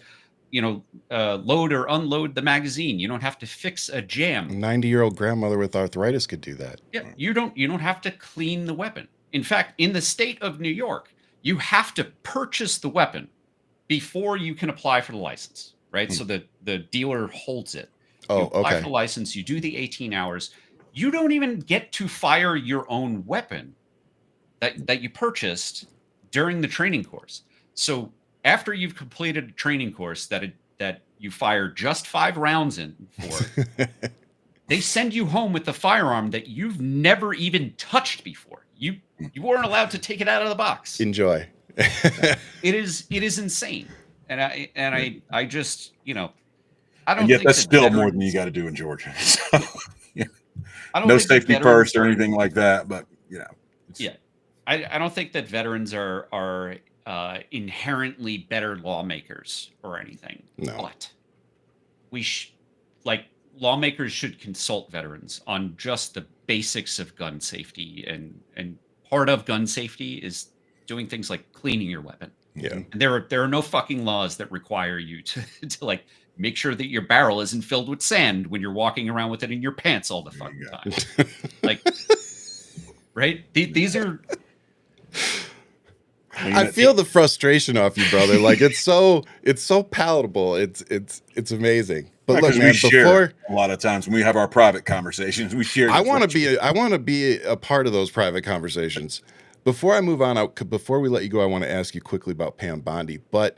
load or unload the magazine. You don't have to fix a jam. 90-year-old grandmother with arthritis could do that. Yeah, you don't have to clean the weapon. In fact, in the state of New York, you have to purchase the weapon before you can apply for the license, right? So the dealer holds it. You apply for the license. You do the 18 hours. You don't even get to fire your own weapon that you purchased during the training course. So after you've completed a training course that you fire just 5 rounds in for, they send you home with the firearm that you've never even touched before. You weren't allowed to take it out of the box. Enjoy. It is insane. And I just, I don't and yet think that's still more than you got to do in Georgia. So, I don't no think safety first or anything like that, but I don't think that veterans are inherently better lawmakers or anything. No. But lawmakers should consult veterans on just the basics of gun safety, and part of gun safety is doing things like cleaning your weapon. Yeah. And there are no fucking laws that require you to like make sure that your barrel isn't filled with sand when you're walking around with it in your pants all the fucking time. Like, right? These are. I feel the frustration off you, brother. Like it's so palatable. It's amazing. But look, man, before a lot of times when we have our private conversations, we share. I want to be a part of those private conversations. Before I move on before we let you go, I want to ask you quickly about Pam Bondi. But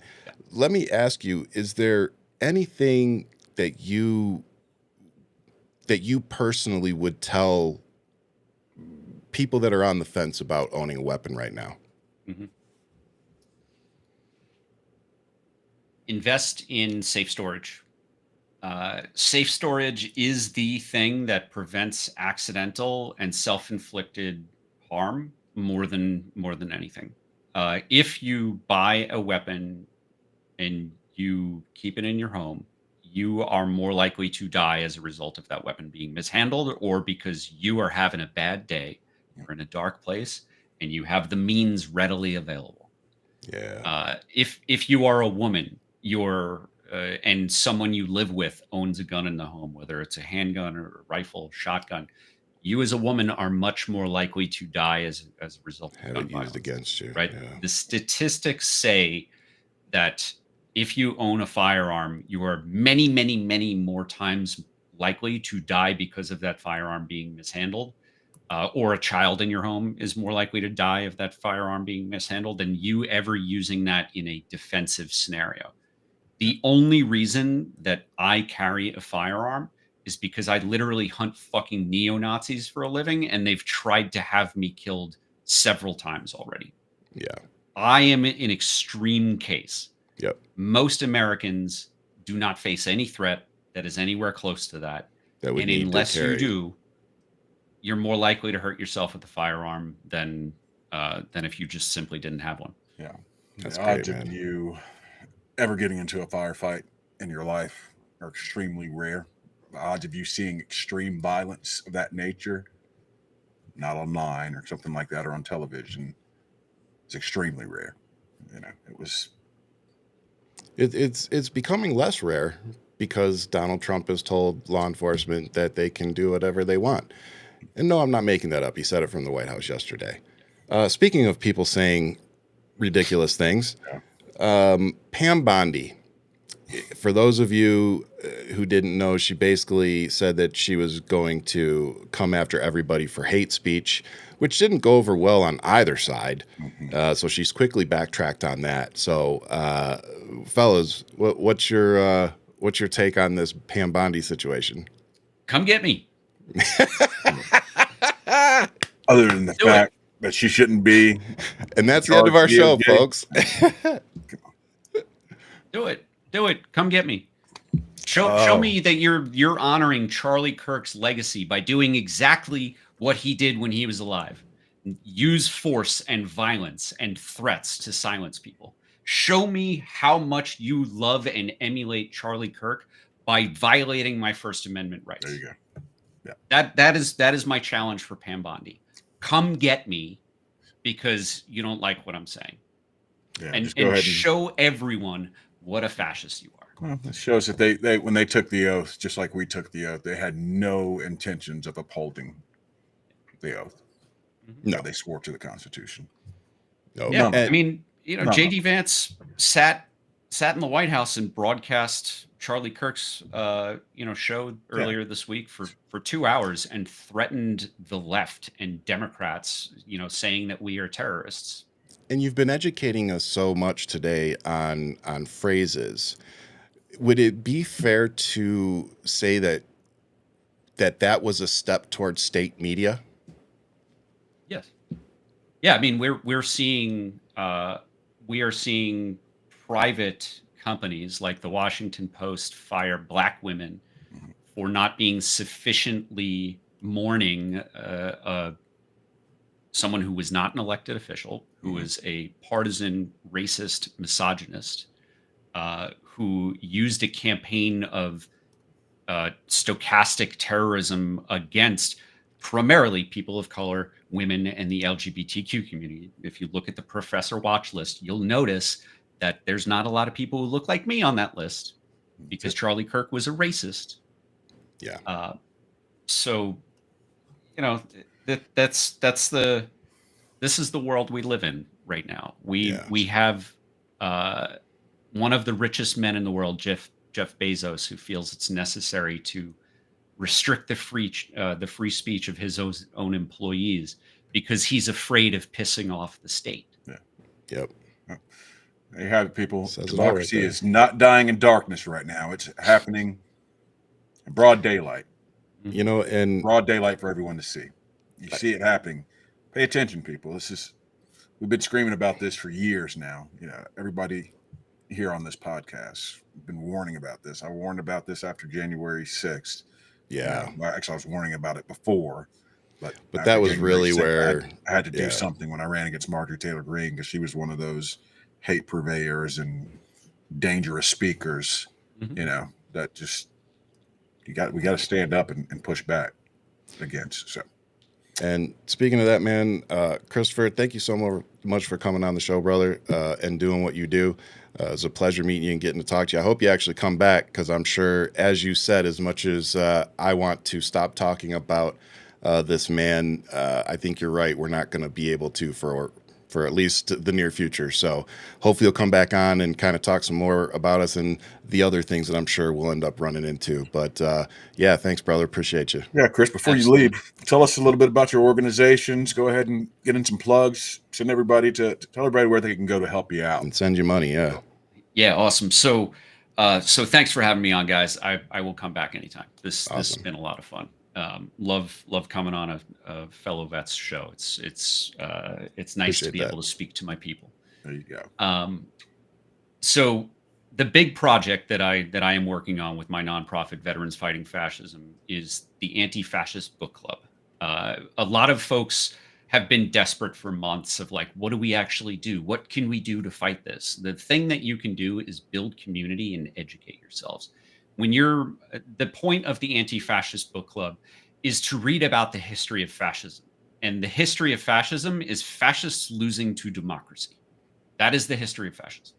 let me ask you: is there anything that you personally would tell people that are on the fence about owning a weapon right now? Mm-hmm. Invest in safe storage. Safe storage is the thing that prevents accidental and self-inflicted harm more than anything. If you buy a weapon and you keep it in your home, you are more likely to die as a result of that weapon being mishandled, or because you are having a bad day, you're in a dark place, and you have the means readily available. Yeah. If you are a woman, and someone you live with owns a gun in the home, whether it's a handgun or a rifle, shotgun, you as a woman are much more likely to die as a result of gun violence against you. Right. Yeah. The statistics say that if you own a firearm, you are many, many, many more times likely to die because of that firearm being mishandled. Or a child in your home is more likely to die of that firearm being mishandled than you ever using that in a defensive scenario. The only reason that I carry a firearm is because I literally hunt fucking neo-Nazis for a living, and they've tried to have me killed several times already. Yeah. I am an extreme case. Yep. Most Americans do not face any threat that is anywhere close to that. That would And need to unless you carry. do, you're more likely to hurt yourself with a firearm than if you just simply didn't have one. Yeah. That's The great, odds of man. you ever getting into a firefight in your life are extremely rare. The odds of you seeing extreme violence of that nature, not online or something like that or on television, is extremely rare. You know, It's becoming less rare because Donald Trump has told law enforcement that they can do whatever they want. And no, I'm not making that up. He said it from the White House yesterday. Speaking of people saying ridiculous things, Pam Bondi, for those of you who didn't know, she basically said that she was going to come after everybody for hate speech, which didn't go over well on either side. So she's quickly backtracked on that. So, fellas, what's your take on this Pam Bondi situation? Come get me. other than the fact that she shouldn't be. And that's the end of our show, DOJ. folks. Do it. Come get me. Show me that you're honoring Charlie Kirk's legacy by doing exactly what he did when he was alive. Use force and violence and threats to silence people. Show me how much you love and emulate Charlie Kirk by violating my First Amendment rights. There you go. Yeah. That is my challenge for Pam Bondi. Come get me because you don't like what I'm saying. Yeah, and just go ahead and show everyone what a fascist you are. Well, it shows that they when they took the oath, just like we took the oath, they had no intentions of upholding the oath. No, they swore to the Constitution. No, Yeah, and- I mean, you know, No. JD Vance sat in the White House and broadcast Charlie Kirk's show earlier this week for 2 hours and threatened the left and Democrats, saying that we are terrorists. And you've been educating us so much today on phrases. Would it be fair to say that was a step towards state media? Yes. Yeah, I mean, we are seeing private companies like the Washington Post fire Black women for not being sufficiently mourning someone who was not an elected official, who was a partisan, racist, misogynist, who used a campaign of stochastic terrorism against primarily people of color, women, and the LGBTQ community. If you look at the professor watch list, you'll notice that there's not a lot of people who look like me on that list because Charlie Kirk was a racist. Yeah. So, this is the world we live in right now. We have one of the richest men in the world, Jeff Bezos, who feels it's necessary to restrict the free speech of his own employees because he's afraid of pissing off the state. Yeah. Yep. There you have it, people. Says it all right Democracy there. is not dying in darkness right now. It's happening in broad daylight. And Broad daylight for everyone to see. You see it happening. Pay attention, people. We've been screaming about this for years now. Everybody here on this podcast been warning about this. I warned about this after January 6th. yeah. Actually, I was warning about it before, but But after that was January really 6th, where I had to do yeah. something when I ran against Marjorie Taylor Greene because she was one of those hate purveyors and dangerous speakers. Mhm. That just we got to stand up and push back against. So. And speaking of that, man, Kristofer, thank you so much for coming on the show, brother, and doing what you do. It was a pleasure meeting you and getting to talk to you. I hope you actually come back because I'm sure, as you said, as much as I want to stop talking about this man, I think you're right. We're not going to be able to for at least the near future. So hopefully you'll come back on and kind of talk some more about us and the other things that I'm sure we'll end up running into. But yeah, thanks, brother. Appreciate you. Yeah, Kris, before Absolutely. you leave, tell us a little bit about your organizations. Go ahead and get in some plugs. Tell everybody where they can go to help you out. And send you money. Yeah. Yeah, awesome. So thanks for having me on, guys. I will come back anytime. This has Awesome. been a lot of fun. Love coming on a fellow vets show. It's nice Appreciate to be that. able to speak to my people. There you go. So the big project that I am working on with my nonprofit, Veterans Fighting Fascism, is the Anti-Fascist Book Club. A lot of folks have been desperate for months of like, what do we actually do? What can we do to fight this? The thing that you can do is build community and educate yourselves. When you're the point of the Anti-Fascist Book Club is to read about the history of fascism. And the history of fascism is fascists losing to democracy. That is the history of fascism.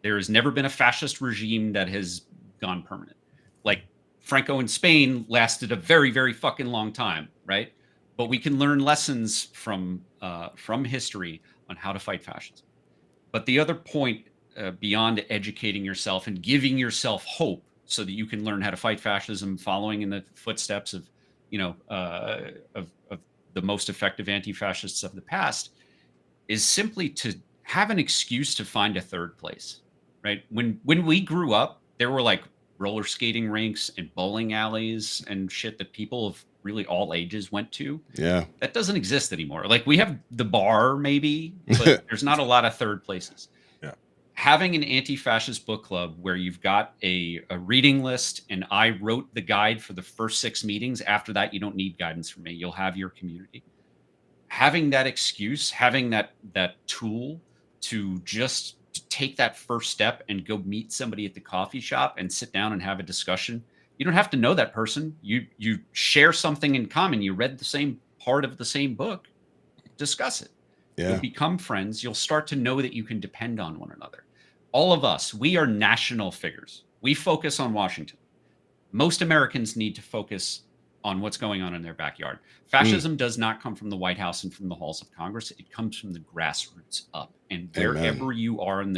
There has never been a fascist regime that has gone permanent. Like Franco in Spain lasted a very, very fucking long time, right? But we can learn lessons from history on how to fight fascism. But the other point, beyond educating yourself and giving yourself hope, so that you can learn how to fight fascism, following in the footsteps of, of the most effective anti-fascists of the past, is simply to have an excuse to find a third place, right? When we grew up, there were like roller skating rinks and bowling alleys and shit that people of really all ages went to. Yeah. That doesn't exist anymore. Like we have the bar maybe, but there's not a lot of third places. Yeah. Having an anti-fascist book club where you've got a reading list, and I wrote the guide for the first 6 meetings. After that, you don't need guidance from me. You'll have your community. Having that excuse, having that tool to just take that first step and go meet somebody at the coffee shop and sit down and have a discussion. You don't have to know that person. You share something in common. You read the same part of the same book. Discuss it. Yeah. You'll become friends. You'll start to know that you can depend on one another. All of us, we are national figures. We focus on Washington. Most Americans need to focus on what's going on in their backyard. Fascism does not come from the White House and from the halls of Congress. It comes from the grassroots up. And wherever you are in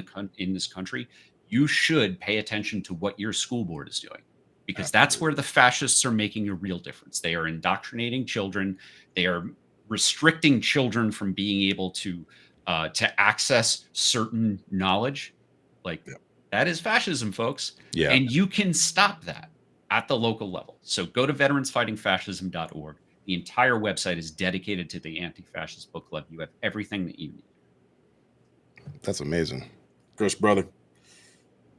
this country, you should pay attention to what your school board is doing, because that's where the fascists are making a real difference. They are indoctrinating children. They are restricting children from being able to access certain knowledge. That is fascism, folks. Yeah. And you can stop that at the local level. So go to veteransfightingfascism.org. The entire website is dedicated to the Anti-Fascist Book Club. You have everything that you need. That's amazing. Kris, brother,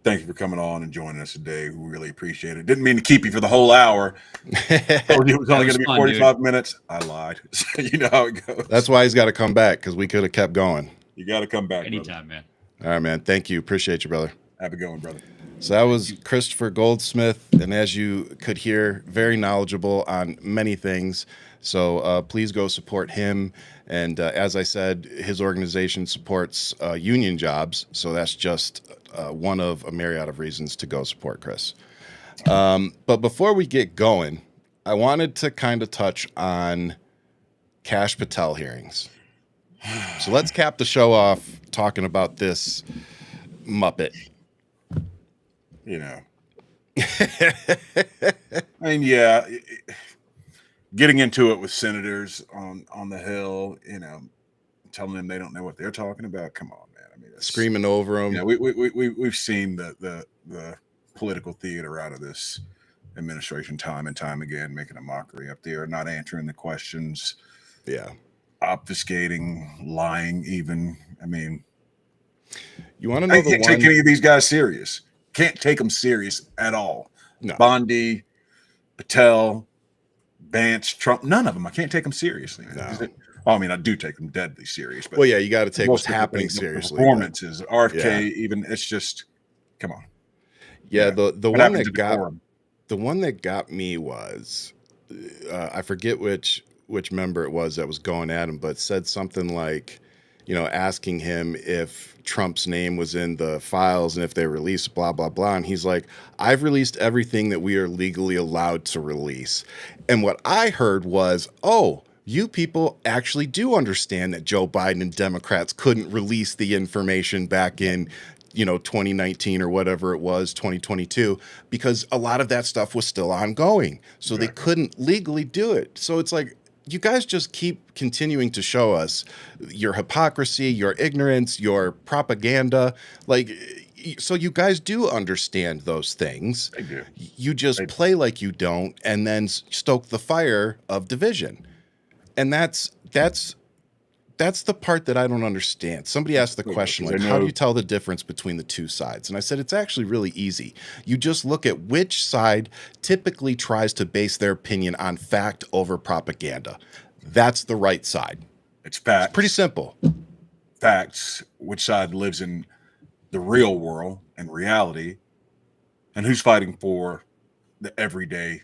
thank you for coming on and joining us today. We really appreciate it. Didn't mean to keep you for the whole hour. Told you it was only going to be 45 minutes. I lied. You know how it goes. That's why he's got to come back, because we could have kept going. You got to come back anytime, man. All right, man. Thank you. Appreciate you, brother. Have a good one, brother. So that was Kristofer Goldsmith, and as you could hear, very knowledgeable on many things. So please go support him. And as I said, his organization supports union jobs, so that's just one of a myriad of reasons to go support Kris. But before we get going, I wanted to kind of touch on Kash Patel hearings. So let's cap the show off talking about this Muppet. You know, I mean, yeah, getting into it with senators on the Hill, you know, telling them they don't know what they're talking about. Come on, man. I mean, Screaming over them. Yeah, we've seen the political theater out of this administration time and time again, making a mockery up there, not answering the questions. Yeah, obfuscating, lying. Even, I mean, you want to know I can't take any of these guys serious. Can't take them serious at all. No. Bondi, Patel, Vance, Trump, none of them. I can't take them seriously. No. I mean, I do take them deadly serious. But well, yeah, you got to take what's happening seriously. Performances, RFK, even it's just, come on. Yeah, the one that got me was, I forget which member it was that was going at him, but said something like, you know, asking him if Trump's name was in the files and if they released blah, blah, blah. And he's like, I've released everything that we are legally allowed to release. And what I heard was, oh, you people actually do understand that Joe Biden and Democrats couldn't release the information back in, 2019 or whatever it was, 2022, because a lot of that stuff was still ongoing. So they couldn't legally do it. So it's like, you guys just keep continuing to show us your hypocrisy, your ignorance, your propaganda. So you guys do understand those things. I do. You just play like you don't, and then stoke the fire of division. And that's that's the part that I don't understand. Somebody asked the question, like, how do you tell the difference between the two sides? And I said, it's actually really easy. You just look at which side typically tries to base their opinion on fact over propaganda. That's the right side. It's facts. It's pretty simple. Facts, which side lives in the real world and reality, and who's fighting for the everyday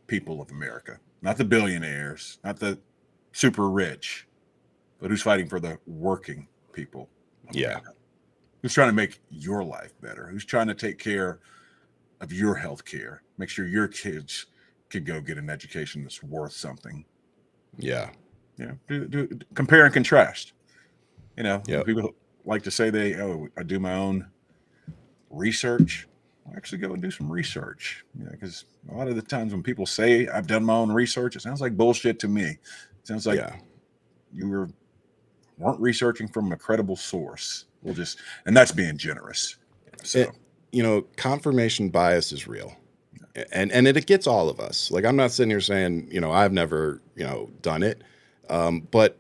people of America. Not the billionaires, not the super rich, but who's fighting for the working people. Yeah. Who's trying to make your life better? Who's trying to take care of your health care? Make sure your kids can go get an education that's worth something. Yeah. Yeah. Do compare and contrast. You know, Yep. people like to say I do my own research. I actually go and do some research. Because a lot of the times when people say I've done my own research, it sounds like bullshit to me. It sounds like you weren't researching from a credible source. And that's being generous. So, confirmation bias is real. And it gets all of us. Like, I'm not sitting here saying, I've never, done it. But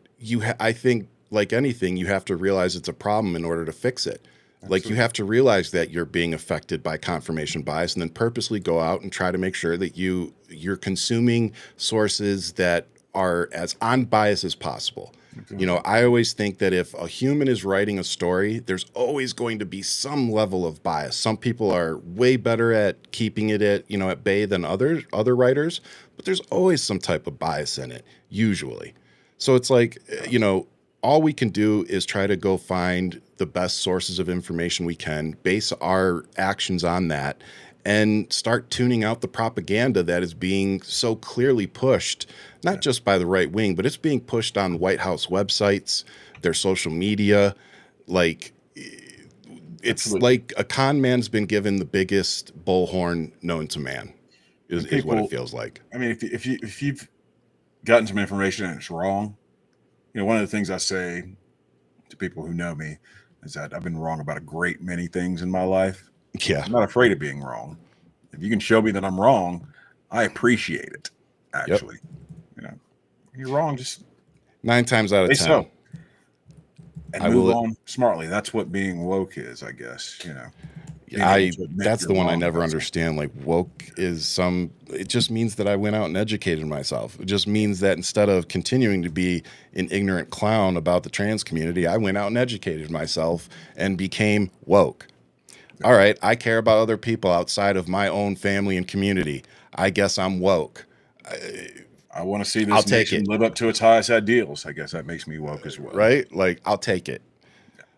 I think, like anything, you have to realize it's a problem in order to fix it. Absolutely. Like, you have to realize that you're being affected by confirmation bias, and then purposely go out and try to make sure that you're consuming sources that are as unbiased as possible. Okay. I always think that if a human is writing a story, there's always going to be some level of bias. Some people are way better at keeping it at bay than other writers, but there's always some type of bias in it, usually. So it's like, all we can do is try to go find the best sources of information we can, base our actions on that, and start tuning out the propaganda that is being so clearly pushed, not just by the right wing, but it's being pushed on White House websites, their social media. Like, it's Absolutely. Like a con man's been given the biggest bullhorn known to man, is what it feels like. I mean, if you've gotten some information and it's wrong, one of the things I say to people who know me is that I've been wrong about a great many things in my life. Yeah. I'm not afraid of being wrong. If you can show me that I'm wrong, I appreciate it, actually. Yep. If you're wrong, just 9 times out of 10. So. And move on smartly. That's what being woke is, I guess, That's the one I never understand. Like, woke is it just means that I went out and educated myself. It just means that instead of continuing to be an ignorant clown about the trans community, I went out and educated myself and became woke. All right, I care about other people outside of my own family and community. I guess I'm woke. I want to see this nation live up to its highest ideals. I guess that makes me woke as well. Right? Like, I'll take it.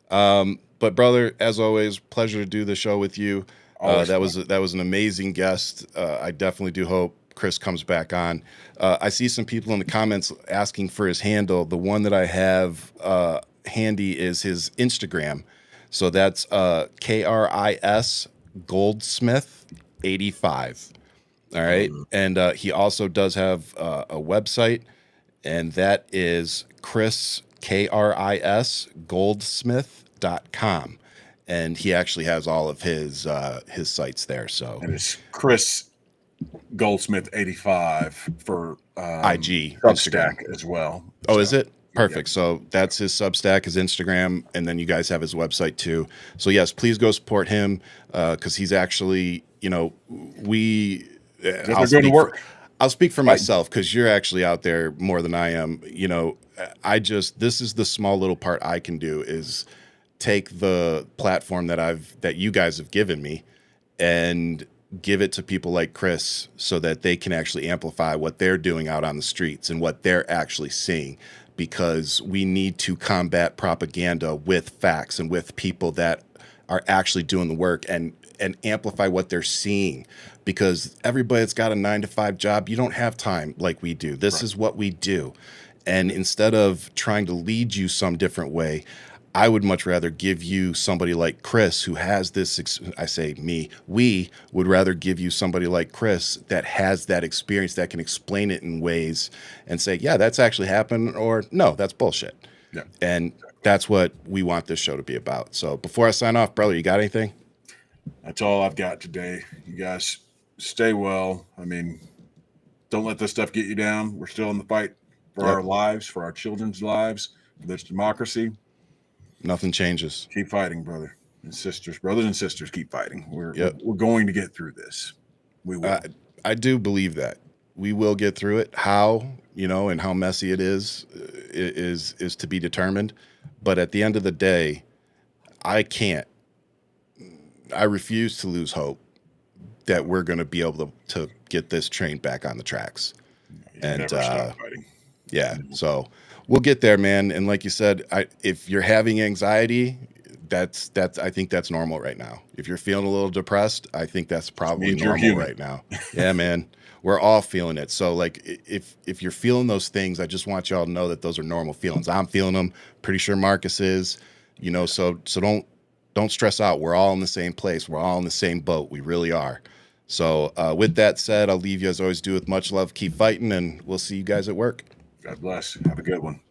But brother, as always, pleasure to do the show with you. That was an amazing guest. I definitely do hope Kris comes back on. I see some people in the comments asking for his handle. The one that I have handy is his Instagram. So that's Kris Goldsmith 85. All right. And he also does have a website, and that is Kris Goldsmith.com. And he actually has all of his sites there. So, and it's Kris Goldsmith 85 for IG Substack as well. Oh, is it? Perfect. Yeah. So that's his Substack, his Instagram, and then you guys have his website too. So yes, please go support him because he's actually, I'll speak for myself because you're actually out there more than I am. This is the small little part I can do is take the platform that you guys have given me and give it to people like Kris so that they can actually amplify what they're doing out on the streets and what they're actually seeing, because we need to combat propaganda with facts and with people that are actually doing the work and amplify what they're seeing, because everybody that's got a 9-to-5 job, you don't have time like we do. This is what we do. And instead of trying to lead you some different way, I would much rather give you somebody like Kris who has this. We would rather give you somebody like Kris that has that experience, that can explain it in ways and say, yeah, that's actually happened, or no, that's bullshit. Yeah. And that's what we want this show to be about. So before I sign off, brother, you got anything? That's all I've got today. You guys stay well. I mean, don't let this stuff get you down. We're still in the fight for our lives, for our children's lives. This democracy, Nothing changes. keep fighting, brothers and sisters, keep fighting. We're going to get through this. We will. I do believe that we will get through it. How, and how messy it is to be determined. But at the end of the day, I refuse to lose hope that we're going to be able to get this train back on the tracks. Never stop fighting. Yeah. So we'll get there, man. And like you said, if you're having anxiety, that's I think that's normal right now. If you're feeling a little depressed, I think that's probably normal right now. Yeah, man. We're all feeling it. So like if you're feeling those things, I just want y'all to know that those are normal feelings. I'm feeling them. Pretty sure Marcus is, so don't stress out. We're all in the same place. We're all in the same boat. We really are. So with that said, I'll leave you as I always do with much love. Keep fighting, and we'll see you guys at work. God bless. Have a good one.